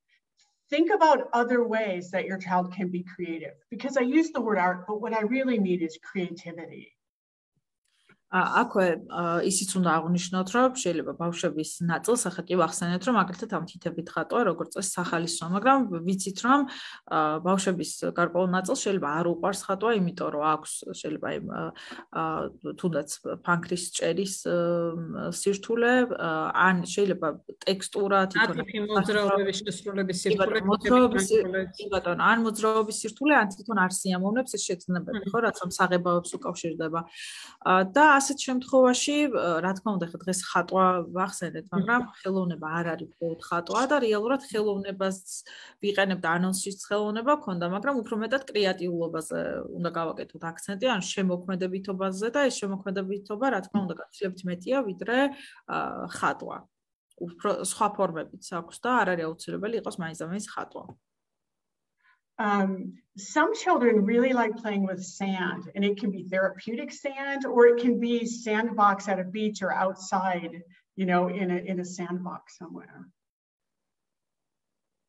think about other ways that your child can be creative. Because I use the word art, but what I really mean is creativity. აქვე ისიც უნდა აღვნიშნოთ, რომ შეიძლება ბავშვების ნაწილს ახლა კი ვახსენეთ, რომ მაგალითად ამ თითებით ხატვა, როგორც წესი სახალისო, მაგრამ ვიცით, რომ ბავშვების გარკვეულ ნაწილს შეიძლება არ უყვარს ხატვა, იმიტომ რომ აქვს შეიძლება თუნდაც ფანქრის ჭერის სირთულე, ან შეიძლება ტექსტურა, თვითონ მოძრაობის შესრულების სირთულე, ან მოძრაობის სირთულე, ან თვითონ არ სიამოვნებს ეს შეგრძნებები, ხო, რაც ამ საღებავებს უკავშირდება. და ასეთ შემთხვევაში, რა თქმა უნდა, დღეს ხატვა ვახსენეთ, მაგრამ ხელოვნება არ არის მხოლოდ ხატვა და რეალურად ხელოვნებას ვიყენებ და ანონსის ხელოვნება ქონდა, მაგრამ უფრო მეტად კრეატიულობაზე უნდა გავაკეთოთ აქცენტი, ან შემოქმედებითობაზე და ეს შემოქმედებითობა, რა თქმა უნდა, გაცილებით მეტია, ვიდრე ხატვა. უფრო სხვა ფორმებიც აქვს და არ არის აუცილებელი იყოს მაინც და მაინც ხატვა. Some children really like playing with sand, and it can be therapeutic sand, or it can be sandbox at a beach or outside, in a sandbox somewhere.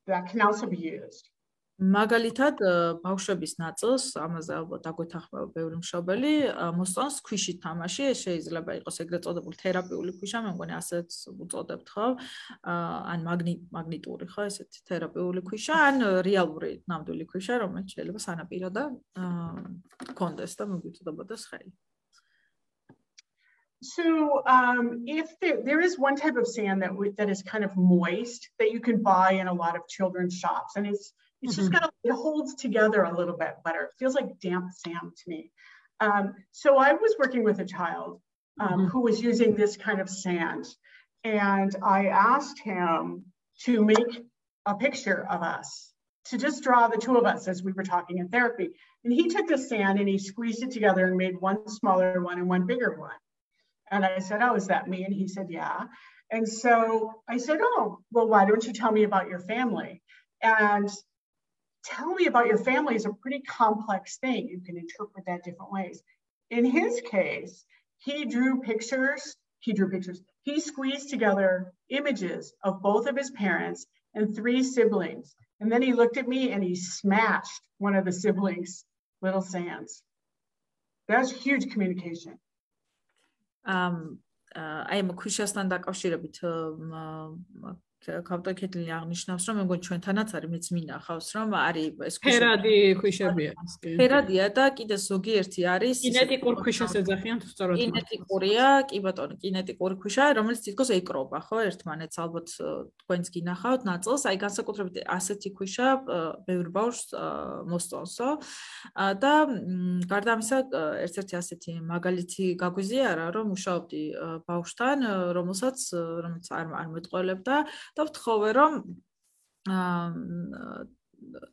That can also be used. მაგალითად, ბავშვების ნაწილს, ამაზე ალბათ დაგვეთანხმება ბევრი მშობელი, მოსწონს ქვიშით თამაში, ეს შეიძლება იყოს ეგრეთ წოდებული თერაპიული ქვიშა, მე მგონი ასეც უწოდებთ, ხო? ან მაგნიტური, ხო, ესეთი თერაპიული ქვიშა, ან რეალური ნამდვილი ქვიშა, რომელიც შეიძლება სანაპირო და კონდეს და მოგიწოდებოდეს ხელი. So if there is one type of sand that is kind of moist that you can buy in a lot of children's shops, and it's just it holds together a little bit better. It feels like damp sand to me. So I was working with a child who was using this kind of sand, and I asked him to make a picture of us, to just draw the two of us as we were talking in therapy. And he took the sand and he squeezed it together and made one smaller one and one bigger one. And I said, oh, is that me? And he said, yeah. And so I said, oh, well, why don't you tell me about your family? And tell me about your family is a pretty complex thing. You can interpret that different ways. In his case, he drew pictures. He squeezed together images of both of his parents and 3 siblings. And then he looked at me and he smashed one of the siblings' little sands. That's huge communication. I am a ქვიშასთან დაკავშირებით კავტაკეთილი აღნიშნავს, რომ მეგონი ჩვენთანაც არის, მეც მინახავს, რომ არის ეს ფერადი ქვიშებია. ფერადია და კიდე ზოგიერთი არის კინეტიკურ ქვიშას ეძახიან თუ სწორად. კინეტიკურია, კი ბატონო, კინეტიკური ქვიშა, რომელიც თითქოს ეკრობა, ხო, ერთმანეთს, ალბათ თქვენც გინახავთ ნაწილს, აი განსაკუთრებით ასეთი ქვიშა ბევრ ბავშვს მოსწონსო და გარდა ამისა, ერთ-ერთი ასეთი მაგალითი გაგვიზიარა, რომ მუშაობდი ბავშვთან, რომელსაც არ მეტყველებდა და ვთხოვე რომ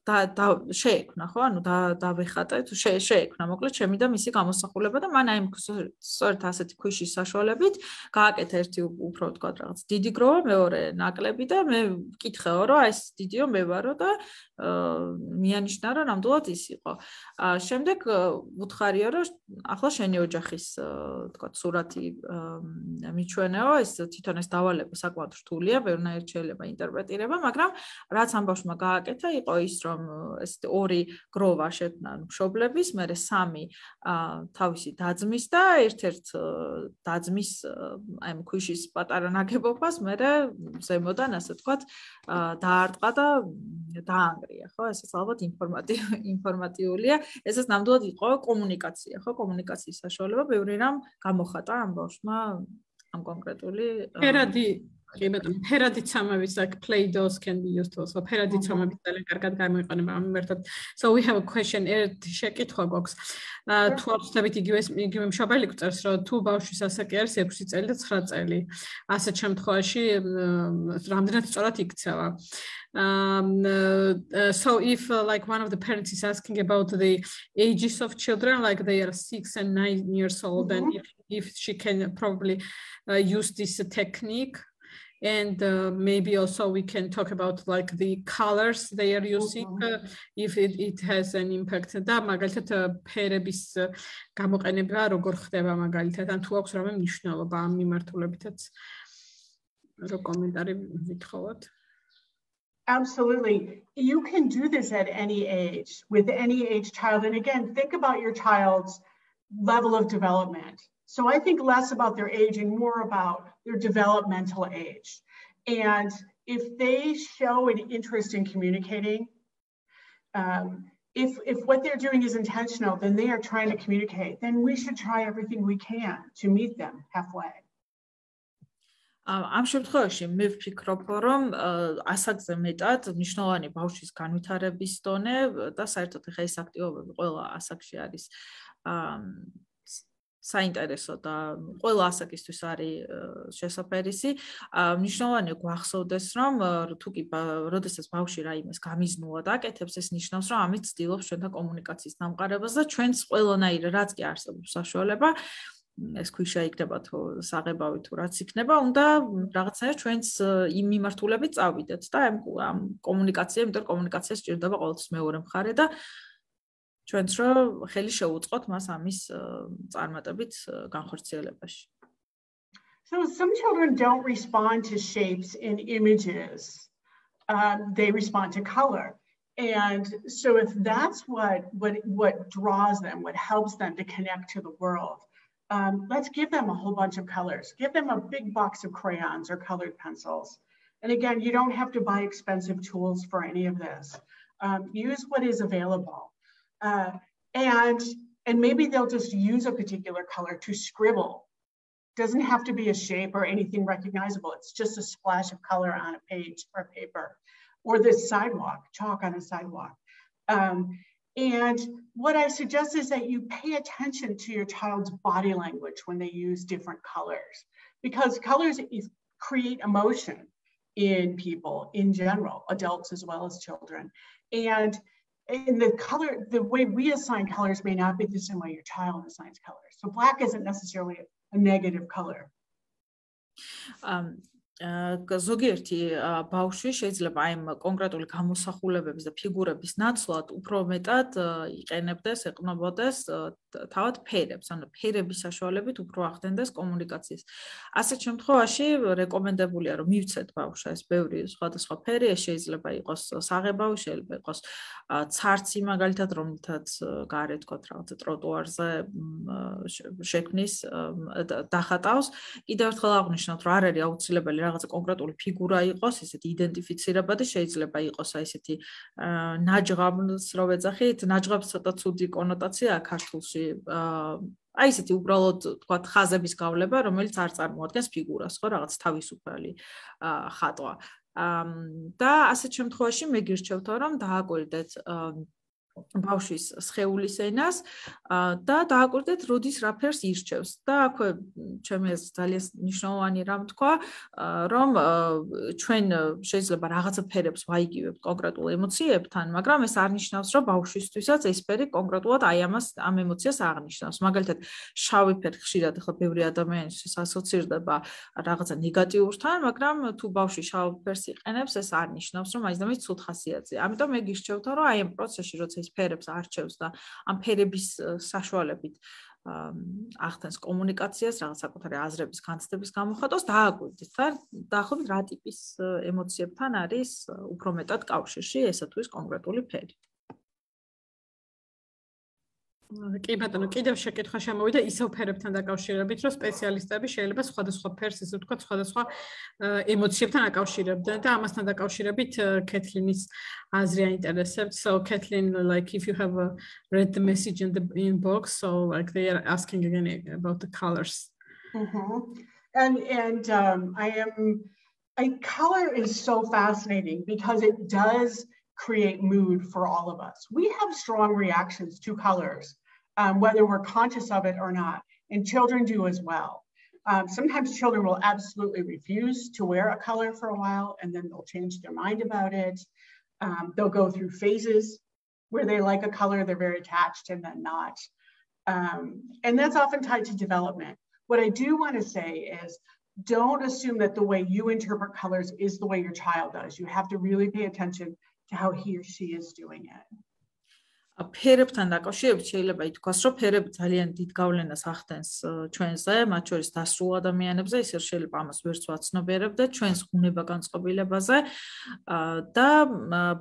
და შეექმნა ხო ანუ დავეხატე თუ შეექმნა მოკლედ ჩემი და მისი გამოსახულება და მან აი სწორედ ასეთი ქვიშის საშუალებით გააკეთა ერთი უფრო თქვა რაღაც დიდი გროვა მეორე ნაკლები და მე ვკითხეო რომ ეს დიდიო მე ვარო და მიანიშნა რომ ნამდვილად ის იყო შემდეგ ვუთხარიო რომ ახლა შენი ოჯახის თქვა სურათი მიჩვენეო ეს თვითონ ეს დავალება საკმაოდ რთულია ბევრნაირად შეიძლება ინტერპრეტირება მაგრამ რაც ამ ბავშვმა გააკეთა იყო ის რომ ეს ორი გროვა შექმნა მშობლების, მერე 3 თავისი დაძმის და ერთ-ერთ დაძმის აი ქვიშის პატარა ნაგებობას, მერე ზემოდან ასე ვთქვათ, დაარტყა და დაანგრია, ხო? ესეც ალბათ ინფორმატიულია. ესეც ნამდვილად იყო კომუნიკაცია, ხო? კომუნიკაციის საშუალება, ბევრი რამ გამოხატა ამ ბავშვმა ამ კონკრეტული კი ბატონო, ფერადი ცამების like play-dohs can be used also. ფერადი ცამები ძალიან კარგად გამოიყენება ამ მიმართად. So we have a question. ერთი შეკითხვა გვაქვს. თუ ვწდებით იგივე მშობელი გვწერს, რომ თუ ბავშვის ასაკი არის 6 წელი და 9 წელი. ასეთ შემთხვევაში რამდენად სწორად იქცევა. So if like one of the parents is asking about the ages of children, like they are 6 and 9 years old, and if she can probably use this technique. And maybe also we can talk about like the colors they are using, if it has an impact. და მაგალითად ფერების გამოყენება როგორ ხდება მაგალითად, ან თუ აქვს რამე მნიშვნელობა ამ მიმართულებითაც რო კომენტარი ვითხოვოთ. Absolutely. You can do this at any age, with any age child. And again, think about your child's level of development. So I think less about their age and more about their developmental age. And if they show an interest in communicating, if what they're doing is intentional, then they are trying to communicate, then we should try everything we can to meet them halfway. ამ შემთხვევაში მე ვფიქრობ, რომ ასაკზე მეტად მნიშვნელოვანი ბავშვის განვითარების დონე და საერთოდ ხა ეს აქტივობები ყველა ასაკში არის საინტერესო და ყველა ასაკისთვის არის შესაძლებელი. მნიშვნელოვანია გვახსოვდეს, რომ თუ კი როდესაც ბავშვი რაიმეს გამიზნულა და აკეთებს, ეს ნიშნავს, რომ ამით ცდილობს ჩვენთან კომუნიკაციის დამყარებას და ჩვენს ყველანაირ რაც კი არსებობს საშუალება ეს ქვიშა იქნება თუ საღებავი თუ რაც იქნება, უნდა რაღაცნაირად ჩვენს იმ მიმართულებით წავიდეთ და ამ კომუნიკაცია, იმიტომ კომუნიკაცია სჭირდება ყოველთვის მეორე მხარე და ჩვენც რო ხელი შეუწყოთ მას ამის წარმატებით განხორციელებაში. So some children don't respond to shapes in images. They respond to color. And so if that's what draws them, what helps them to connect to the world, let's give them a whole bunch of colors. Give them a big box of crayons or colored pencils. And again, you don't have to buy expensive tools for any of this. Use what is available. And maybe they'll just use a particular color to scribble. Doesn't have to be a shape or anything recognizable. It's just a splash of color on a page or paper, or this sidewalk, chalk on a sidewalk. And what I suggest is that you pay attention to your child's body language when they use different colors, because colors create emotion in people in general, adults as well as children. And in the way we assign colors may not be the same way your child assigns colors. So black isn't necessarily a negative color. ზოგიერთი ბავშვი შეიძლება აი ამ კონკრეტული გამოსახულებების და ფიგურების ნაცვლად უფრო მეტად იყენებდეს, ეყნობოდეს თავად ფერებს, ანუ ფერების საშუალებით უფრო ახდენდეს კომუნიკაციის. ასეთ შემთხვევაში რეკომენდებულია რომ მივცეთ ბავშვს ეს ბევრი სხვადასხვა ფერი, ეს შეიძლება იყოს საღებავი, შეიძლება იყოს ცარცი მაგალითად, რომელთაც გარე თქვათ რაღაცა ტროტუარზე შექმნის დახატავს. კიდევ ერთხელ აღნიშნავთ, რომ არ არის აუცილებელი რაღაცა კონკრეტული ფიგურა იყოს, ესეთი იდენტიფიცირებადი, შეიძლება იყოს აი ესეთი ნაჯღაბს რო ვეძახით, ნაჯღაბს ცოტა ცუდი კონოტაცია აქვს ქართულში. აი ესეთი უბრალოდ თქვათ ხაზების გავლება, რომელიც არ წარმოადგენს ფიგურას, ხო, რაღაც თავისუფალი ხატვა. და ასეთ შემთხვევაში მე გირჩევთო, რომ დააკვირდეთ ბავშვის სხეულის ენას და დააკვირდეთ, როდის რა ფერს ირჩევს. და აქვე ჩემი ძალიან მნიშვნელოვანი რამ თქვა, რომ ჩვენ შეიძლება რაღაცა ფერებს ვაიგივებთ კონკრეტულ ემოციებთან, მაგრამ ეს არ ნიშნავს, რომ ბავშვისთვისაც ეს ფერი კონკრეტულად აი ამ ემოციას აღნიშნავს. მაგალითად, შავი ფერი ხშირად ახლა ბევრი ადამიანისთვის ასოცირდება რაღაცა ნეგატიურთან, მაგრამ თუ ბავშვი შავ ფერს იყენებს, ეს არ ნიშნავს, რომ აი ეს ცუდ ხასიათზეა. ამიტომ მე გირჩევთო, რომ აი ამ პროცესში, როცა ის ფერებს არჩევს და ამ ფერების საშუალებით ახდენს კომუნიკაციას, რაღაც საკუთარი აზრების განცდების გამოხატვას, დააკვირდით და დაახლოებით რა ტიპის ემოციებთან არის უფრო მეტად კავშირში ესა თუ ის კონკრეტული ფერი. კი ბატონო, კიდევ შეკითხვა შემოვიდა ისევ ფერებთან დაკავშირებით, რომ სპეციალისტები შეიძლება სხვადასხვა ფერს, ესე ვთქვათ, სხვადასხვა ემოციებთან აკავშირებდნენ და ამასთან დაკავშირებით კეთლინის აზრი აინტერესებთ. So Kathleen, like if you have read the message in the inbox, so like they are asking again about the colors. Color is so fascinating because it does create mood for all of us. We have strong reactions to colors. Whether we're conscious of it or not, and children do as well. Sometimes children will absolutely refuse to wear a color for a while, and then they'll change their mind about it. They'll go through phases where they like a color, they're very attached, and then not. And that's often tied to development. What I do want to say is, don't assume that the way you interpret colors is the way your child does. You have to really pay attention to how he or she is doing it. ფერებთან დაკავშირებით შეიძლება ითქვას, რომ ფერები ძალიან დიდ გავლენას ახდენს ჩვენზე, მათ შორის დასრულ ადამიანებზე, ისე შეიძლება ამას ვერც ვაცნობიერებდეთ ჩვენს უნება განწყობილებაზე და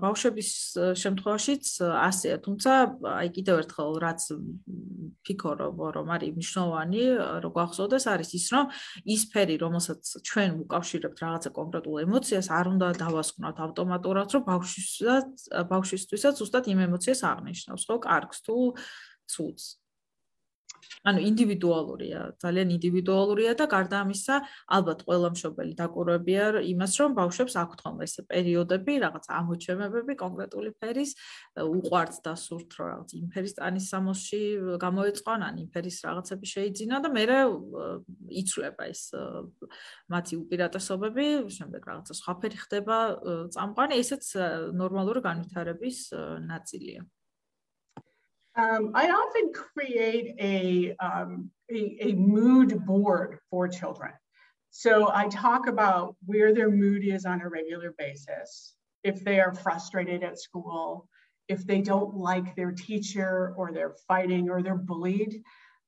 ბავშვების შემთხვევაშიც ასეა, თუმცა აი კიდევ ერთხელ რაც ფიქრობ, რომ არის მნიშვნელოვანი, რომ გვახსოვდეს, არის ის, რომ ის ფერი, რომელსაც ჩვენ ვუკავშირებთ რაღაცა კონკრეტულ ემოციას, არ უნდა დავასკვნათ ავტომატურად, რომ ბავშვისთვისაც ზუსტად იმ ემოციას აღნიშნავს. ხო, კარგს თუ ცუდს. ანუ ინდივიდუალურია, ძალიან ინდივიდუალურია და გარდა ამისა, ალბათ ყველა მშობელი დაკვირვებია იმას, რომ ბავშვებს აქვთ ხოლმე ეს პერიოდები, რაღაც ამოჩემებები კონკრეტული ფერის, უყვართ და სურთ, რომ რაღაც იმ ფერის ტანის სამოსში გამოეწყონ, ან იმ ფერის რაღაცები შეიძინა და მერე იცვლება ეს მათი უპირატესობები, შემდეგ რაღაცა სხვა ფერი ხდება წამყვანი, ესეც ნორმალური განვითარების ნაწილია. I often create a mood board for children. So I talk about where their mood is on a regular basis, if they are frustrated at school, if they don't like their teacher or they're fighting or they're bullied.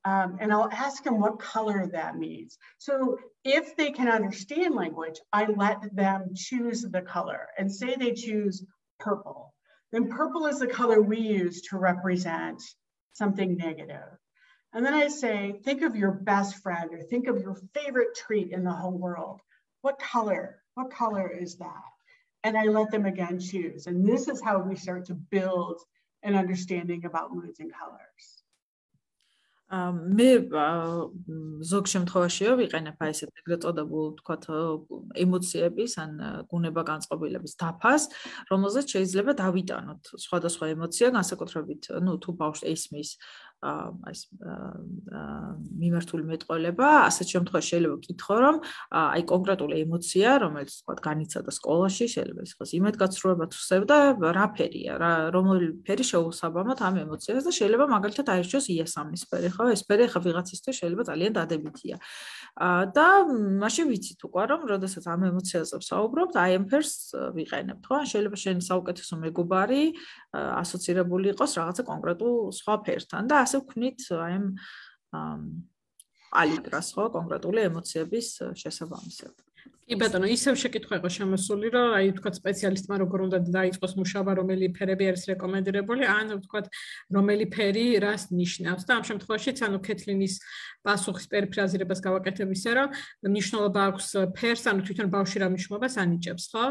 And I'll ask them what color that means. So if they can understand language, I let them choose the color and say they choose purple. Then purple is the color we use to represent something negative. And then I say, think of your best friend or think of your favorite treat in the whole world. What color is that? And I let them again choose. And this is how we start to build an understanding about moods and colors. მე ზოგ შემთხვევაშიო ვიყენებ აი ესეთ ეგრეთ წოდებულ თქვათ ემოციების ან გუნება განწყობილების დაფას, რომელზეც შეიძლება დავიტანოთ სხვადასხვა ემოცია, განსაკუთრებით, თუ ბავშვს ესმის ეს მიმართული მეტყველება, ასეთ შემთხვევაში შეიძლება ვკითხო, რომ აი კონკრეტული ემოცია, რომელიც თქვა განიცადა სკოლაში, შეიძლება ის იყოს იმედგაცრუება თუ სევდა, რა ფერია, რომელი ფერი შეუსაბამოთ ამ ემოციას და შეიძლება მაგალითად აირჩიოს იასამნის ფერი, ხო? ეს ფერი ხა ვიღაცისთვის შეიძლება ძალიან დადებითია. და მაშინ ვიცით უკვე რომ როდესაც ამ ემოციაზე ვსაუბრობთ, აი ამ ფერს ვიყენებთ, ხო? შეიძლება შენი საუკეთესო მეგობარი ასოცირებული იყოს რაღაცა კონკრეტულ სხვა ფერთან და ასე ვქნით აი ამ პალიტრას, ხო, კონკრეტული ემოციების შესაბამისად. კი ბატონო, ისევ შეკითხვა იყო შემოსული, რომ აი თქვათ სპეციალისტმა როგორ უნდა დაიწყოს მუშაობა, რომელი ფერები არის რეკომენდირებული, ან თქვათ რომელი ფერი რას ნიშნავს. და ამ შემთხვევაშიც ანუ კეთლინის პასუხის პერიფრაზირებას გავაკეთებ ისე, რომ მნიშვნელობა აქვს ფერს, ანუ თვითონ ბავშვი რა მნიშვნელობას ანიჭებს, ხო?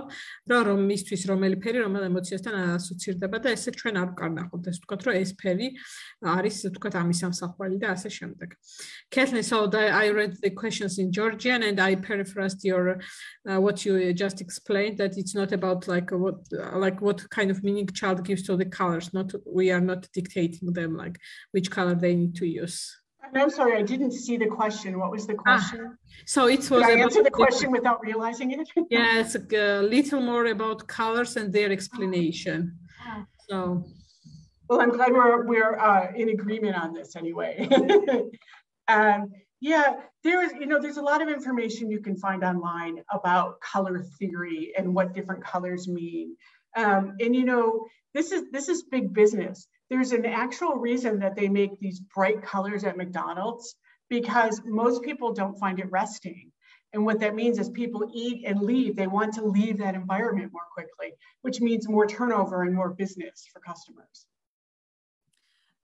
რომ მისთვის რომელი ფერი რომელ ემოციასთან ასოცირდება და ესე ჩვენ არ ვკარნახობთ, ეს თქვათ რომ ეს ფერი არის თქვათ ამის ამსახველი და ასე შემდეგ. Kathleen, so I read the questions in Georgian and I paraphrased your what you just explained, that it's not about like what kind of meaning child gives to the colors. We are not dictating them like which color they need to use. I'm sorry, I didn't see the question. What was the question? So it was. Did I answer the question without realizing it? Yeah, it's a little more about colors and their explanation. So. Well, I'm glad we're in agreement on this anyway. Yeah, there's a lot of information you can find online about color theory and what different colors mean. And this is big business. There's an actual reason that they make these bright colors at McDonald's, because most people don't find it resting. And what that means is people eat and leave. They want to leave that environment more quickly, which means more turnover and more business for customers.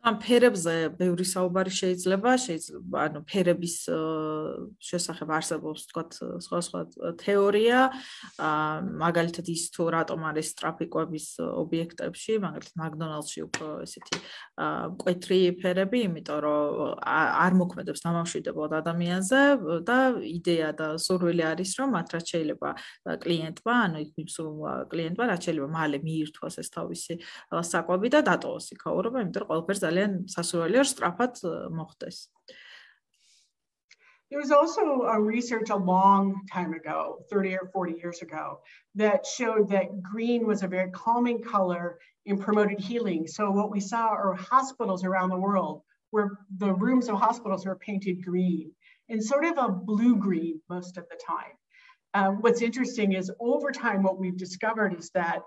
ამ ფერებზე ბევრი საუბარი შეიძლება, ანუ ფერების შესახებ არსებობს თქვათ სხვა თეორია, მაგალითად ის თუ რატომ არის ტრაფიკების ობიექტებში, მაგალითად მაკდონალდსში უფრო ესეთი მკვეთრი ფერები, იმიტომ რომ არ მოქმედებს დამამშვიდებლად ადამიანზე და იდეა და სურვილი არის, რომ მათ რაც შეიძლება კლიენტმა, ანუ იქ მსურვილ კლიენტმა რაც შეიძლება მალე მიირთვას ეს თავისი საკვები და დატოვოს იქაურობა, იმიტომ რომ ყველაფერს There was also a research a long time ago, 30 or 40 years ago, that showed that green was a very calming color and promoted healing. So what we saw are hospitals around the world where the rooms of hospitals were painted green, and sort of a blue-green most of the time. What's interesting is over time, what we've discovered is that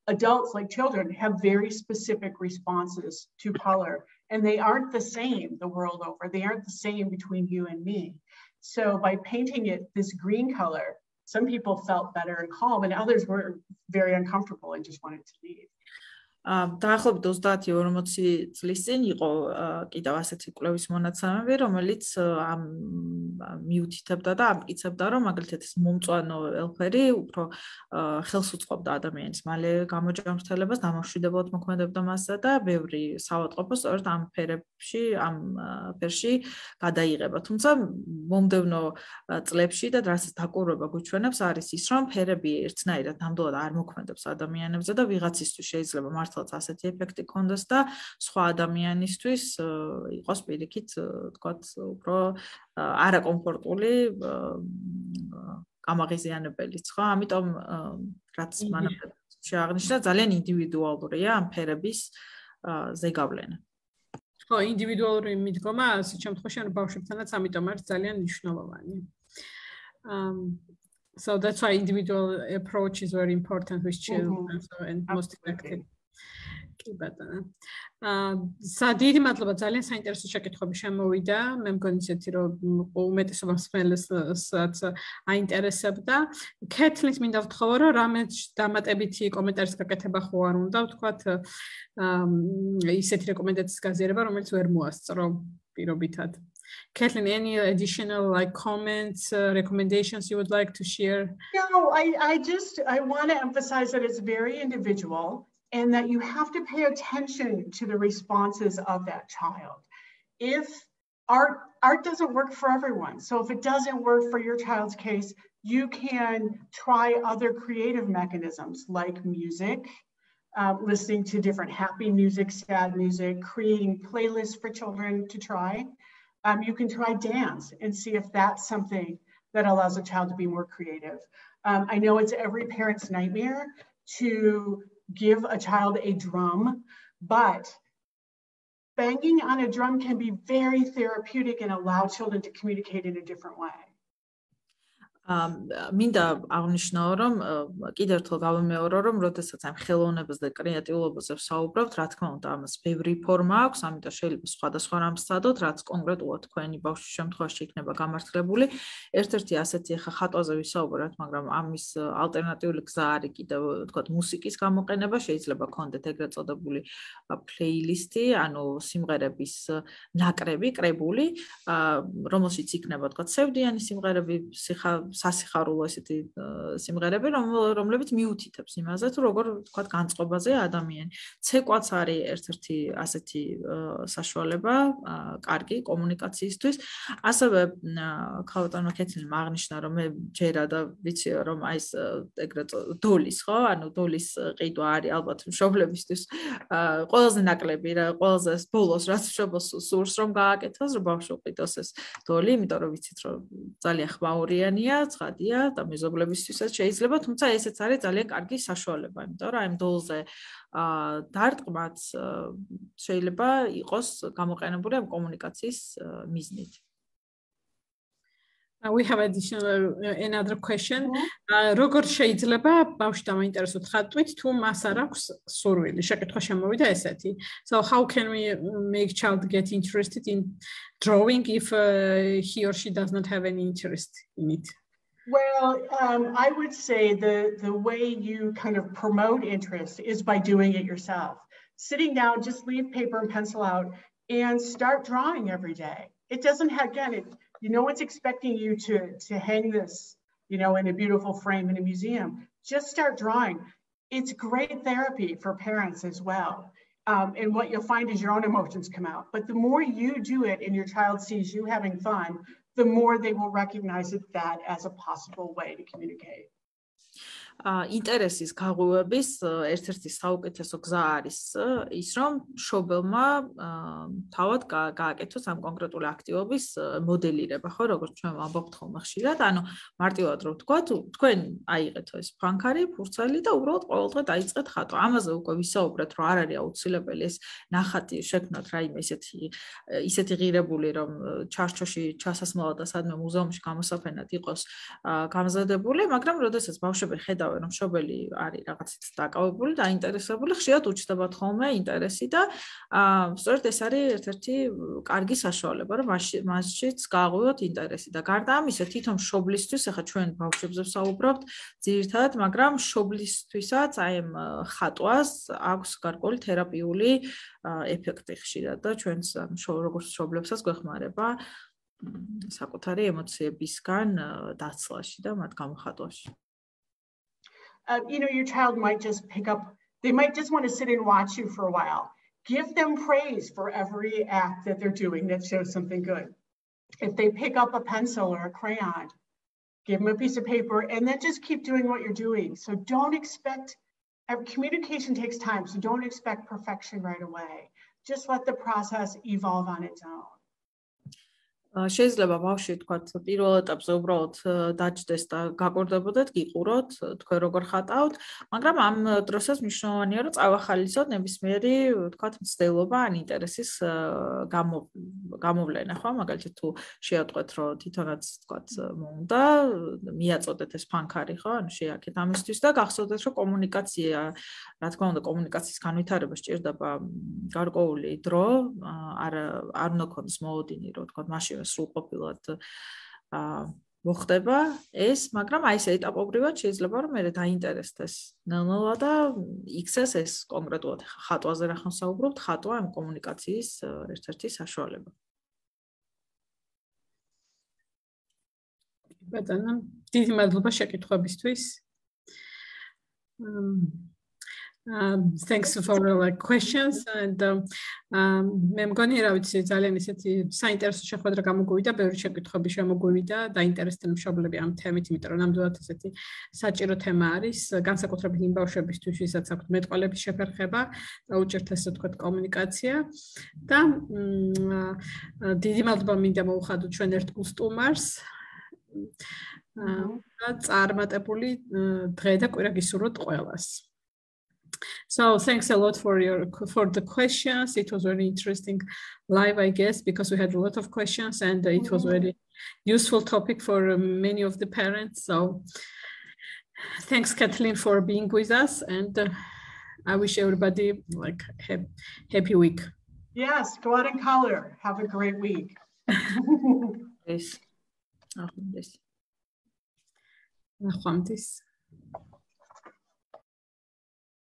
adults, like children, have very specific responses to color, and they aren't the same the world over. They aren't the same between you and me. So by painting it this green color, some people felt better and calm, and others were very uncomfortable and just wanted to leave. დაახლოებით 30-40 წლის წინ იყო კიდევ ასეთი კვლევის მონაცემები, რომელიც მიუთითებდა და ამტკიცებდა, რომ მაგალითად ეს მომწვანო ელფერი უფრო ხელს უწყობდა ადამიანის მალე გამოჯანმრთელებას, დამამშვიდებლად მოქმედებდა მასზე და ბევრი საავადმყოფო სწორედ ამ ფერში გადაიღება. თუმცა მომდევნო წლებში და რასაც დაკვირვება გვიჩვენებს არის ის, რომ ფერები ერთნაირად ნამდვილად არ მოქმედებს ადამიანებზე და ვიღაცისთვის შეიძლება მართლაც ასეთი ეფექტი ქონდეს და სხვა ადამიანისთვის იყოს პირიქით, თქვათ, უფრო არაკომფორტული გამაღიზიანებელიც, ხო? ამიტომ რაც მანამდე შეაღნიშნა, ძალიან ინდივიდუალურია ამ ფერების ზეგავლენა. ხო, ინდივიდუალური მიდგომა ასეთ შემთხვევაში ანუ ბავშვებთანაც ამიტომ არის ძალიან მნიშვნელოვანი. So that's why individual approach is very important with children and most effective. Სადიდი მადლობა, ძალიან საინტერესო შეკითხვები შემოვიდა. მე მგონი ისეთი რომ უმეტესობა მსმენელსაც აინტერესებდა. კეთლინს მინდა ვთხოვო, რომ რამე დამატებითი კომენტარის გაკეთება ხო არ უნდა, ვთქვათ, ისეთი რეკომენდაციის გაზიარება, რომელიც ვერ მოასწრო პირობითად. Kathleen, any additional comments, recommendations you would like to share? No, I want to emphasize that it's very individual and that you have to pay attention to the responses of that child. If art doesn't work for everyone, so if it doesn't work for your child's case, you can try other creative mechanisms like music, listening to different happy music, sad music, creating playlists for children to try. You can try dance and see if that's something that allows a child to be more creative. I know it's every parent's nightmare to give a child a drum, but banging on a drum can be very therapeutic and allow children to communicate in a different way. მინდა აღნიშნაო, რომ კიდევ ერთხელ გავიმეორო, რომ როდესაც ამ ხელოვნებას და კრეატიულობაზე ვსაუბრობთ, რა თქმა უნდა, ამას ბევრი ფორმა აქვს, ამიტომ შეიძლება სხვადასხვა რამს ვცადოთ, რაც კონკრეტულად თქვენი ბავშვის შემთხვევაში იქნება გამართლებული. ერთ-ერთი ასეთი ახლა ხატვაზე ვისაუბროთ, მაგრამ ამის ალტერნატიული გზა არის კიდევ, თქვათ, მუსიკის გამოყენება, შეიძლება გქონდეთ ეგრეთ წოდებული პლეილისტი, ანუ სიმღერების ნაკრები, კრებული, რომელშიც იქნება, თქვათ, სევდიანი სიმღერები, სასიხარულო ესეთი სიმღერები, რომლებიც მიუთითებს იმაზე, თუ როგორ თქვათ განწყობაზე ადამიანი. ცეკვაც არის ერთ-ერთი ასეთი საშუალება, კარგი კომუნიკაციისთვის. ასევე ქალბატონმა კეთილმა აღნიშნა, რომ მე ჯერა და ვიცი, რომ აი ეს ეგრეთ დოლის, ხო? ანუ დოლის ყიდვა არის ალბათ მშობლებისთვის ყველაზე ნაკლები რა, ყველაზე ბოლოს რაც მშობელს სურს რომ გააკეთოს, რომ ბავშვი ყიდოს ეს დოლი, იმიტომ რომ ვიცით, რომ ძალიან ხმაურიანია, ცხადია და მეზობლებისთვისაც შეიძლება, თუმცა ესეც არის ძალიან კარგი საშუალება, იმიტომ რომ აი ამ დოლზე დარტყმაც შეიძლება იყოს გამოყენებული ამ კომუნიკაციის მიზნით. We have another question. როგორ შეიძლება ბავშვი დამაინტერესოთ ხატვით, თუ მას არ აქვს სურვილი? შეკითხვა შემოვიდა ესეთი. So how can we make child get interested in drawing if he or she does not have any interest in it? Well, I would say the way you kind of promote interest is by doing it yourself. Sitting down, just leave paper and pencil out and start drawing every day. It doesn't have, again, no one's expecting you to hang this, in a beautiful frame in a museum. Just start drawing. It's great therapy for parents as well. And what you'll find is your own emotions come out. But the more you do it and your child sees you having fun, the more they will recognize that as a possible way to communicate. ინტერესის გაღვივების ერთ-ერთი საუკეთესო გზა არის ის, რომ მშობელმა თავად გააკეთოს ამ კონკრეტული აქტივობის მოდელირება, ხო, როგორც ჩვენ ვამბობთ ხოლმე ხშირად, ანუ მარტივად რომ ვთქვათ, თქვენ აიღეთო ეს ფანქარი, ფურცელი და უბრალოდ ყოველდღე დაიწყეთ ხატვა. ამაზე უკვე ვისაუბრეთ, რომ არ არის აუცილებელი ეს ნახატი შექმნათ რაიმე ისეთი ღირებული, რომ ჩარჩოში ჩასასმელად და სადმე მუზეუმში გამოსაფენად იყოს გამზადებული, მაგრამ როდესაც ბავშვები ხედავენ რომ მშობელი არის რაღაცით დაკავებული, დაინტერესებული, ხშირად უჩნდებათ ხოლმე ინტერესი და სწორედ ეს არის ერთ-ერთი კარგი საშუალება, რომ მასშიც გააღვივოთ ინტერესი და გარდა ამისა, თვითონ მშობლისთვის, ახლა ჩვენ ბავშვებზე ვსაუბრობთ ძირითადად, მაგრამ მშობლისთვისაც აი ამ ხატვას აქვს გარკვეული თერაპიული ეფექტი ხშირად და ჩვენს როგორც მშობლებსაც გვეხმარება საკუთარი ემოციებისგან დაცლაში და მათ გამოხატვაში. Your child might just they might just want to sit and watch you for a while. Give them praise for every act that they're doing that shows something good. If they pick up a pencil or a crayon, give them a piece of paper and then just keep doing what you're doing. So don't expect, communication takes time, so don't expect perfection right away. Just let the process evolve on its own. შეიძლება ბავშვი თქვათ პირველ ეტაპზე უბრალოდ დაჯდეს და გაკორდებოდეთ, გიყუროთ, თქვენ როგორ ხატავთ, მაგრამ ამ დროსაც მნიშვნელოვანია რომ წავახალისოთ ნებისმიერი თქვათ მცდელობა ან ინტერესის გამოვლენა, ხო? მაგალითად თუ შეატყვეთ რომ თვითონაც თქვათ მომდა მიაწოდეთ ეს ფანქარი, ხო? ანუ შეაქეთ ამისთვის და გახსოვდეთ რომ კომუნიკაცია, რა თქმა უნდა კომუნიკაციის განვითარება სჭირდება გარკვეული დრო, არ უნდა ქონდეს მოოდინი რომ თქვათ მაშინ სრულყოფილად მოხდება ეს, მაგრამ აი ეს ეტაპობრივად შეიძლება რომ მე დაინტერესდეს ნელ-ნელა და იქცეს ეს კონკრეტულად ხატვაზე რა ხან საუბრობთ, ხატვა ამ კომუნიკაციის ერთ-ერთი საშუალება. ბატონო, დიდი მადლობა შეკითხვებისთვის. Thanks for the questions and მე მგონი რა ვიცი ძალიან ისეთი საინტერესო შეხვედრა გამოგვივიდა, ბევრი შეკითხვები შემოგვივიდა, დაინტერესდნენ მშობლები ამ თემით, იმიტომ რომ ნამდვილად ესეთი საჭირო თემა არის, განსაკუთრებით იმ ბავშვებისთვის, ვისაც აქვთ მეტყველების შეფერხება და უჭერთ ასე ვთქვათ კომუნიკაცია და დიდი მადლობა მინდა მოუხადოთ ჩვენ ერთ სტუმარს და წარმატებული დღე და კვირა გისურვოთ ყველას. So thanks a lot for the questions. It was very interesting live, I guess, because we had a lot of questions and it was very useful topic for many of the parents. So thanks, Kathleen, for being with us, and I wish everybody like happy week. Yes, go out in color. Have a great week. Yes. This.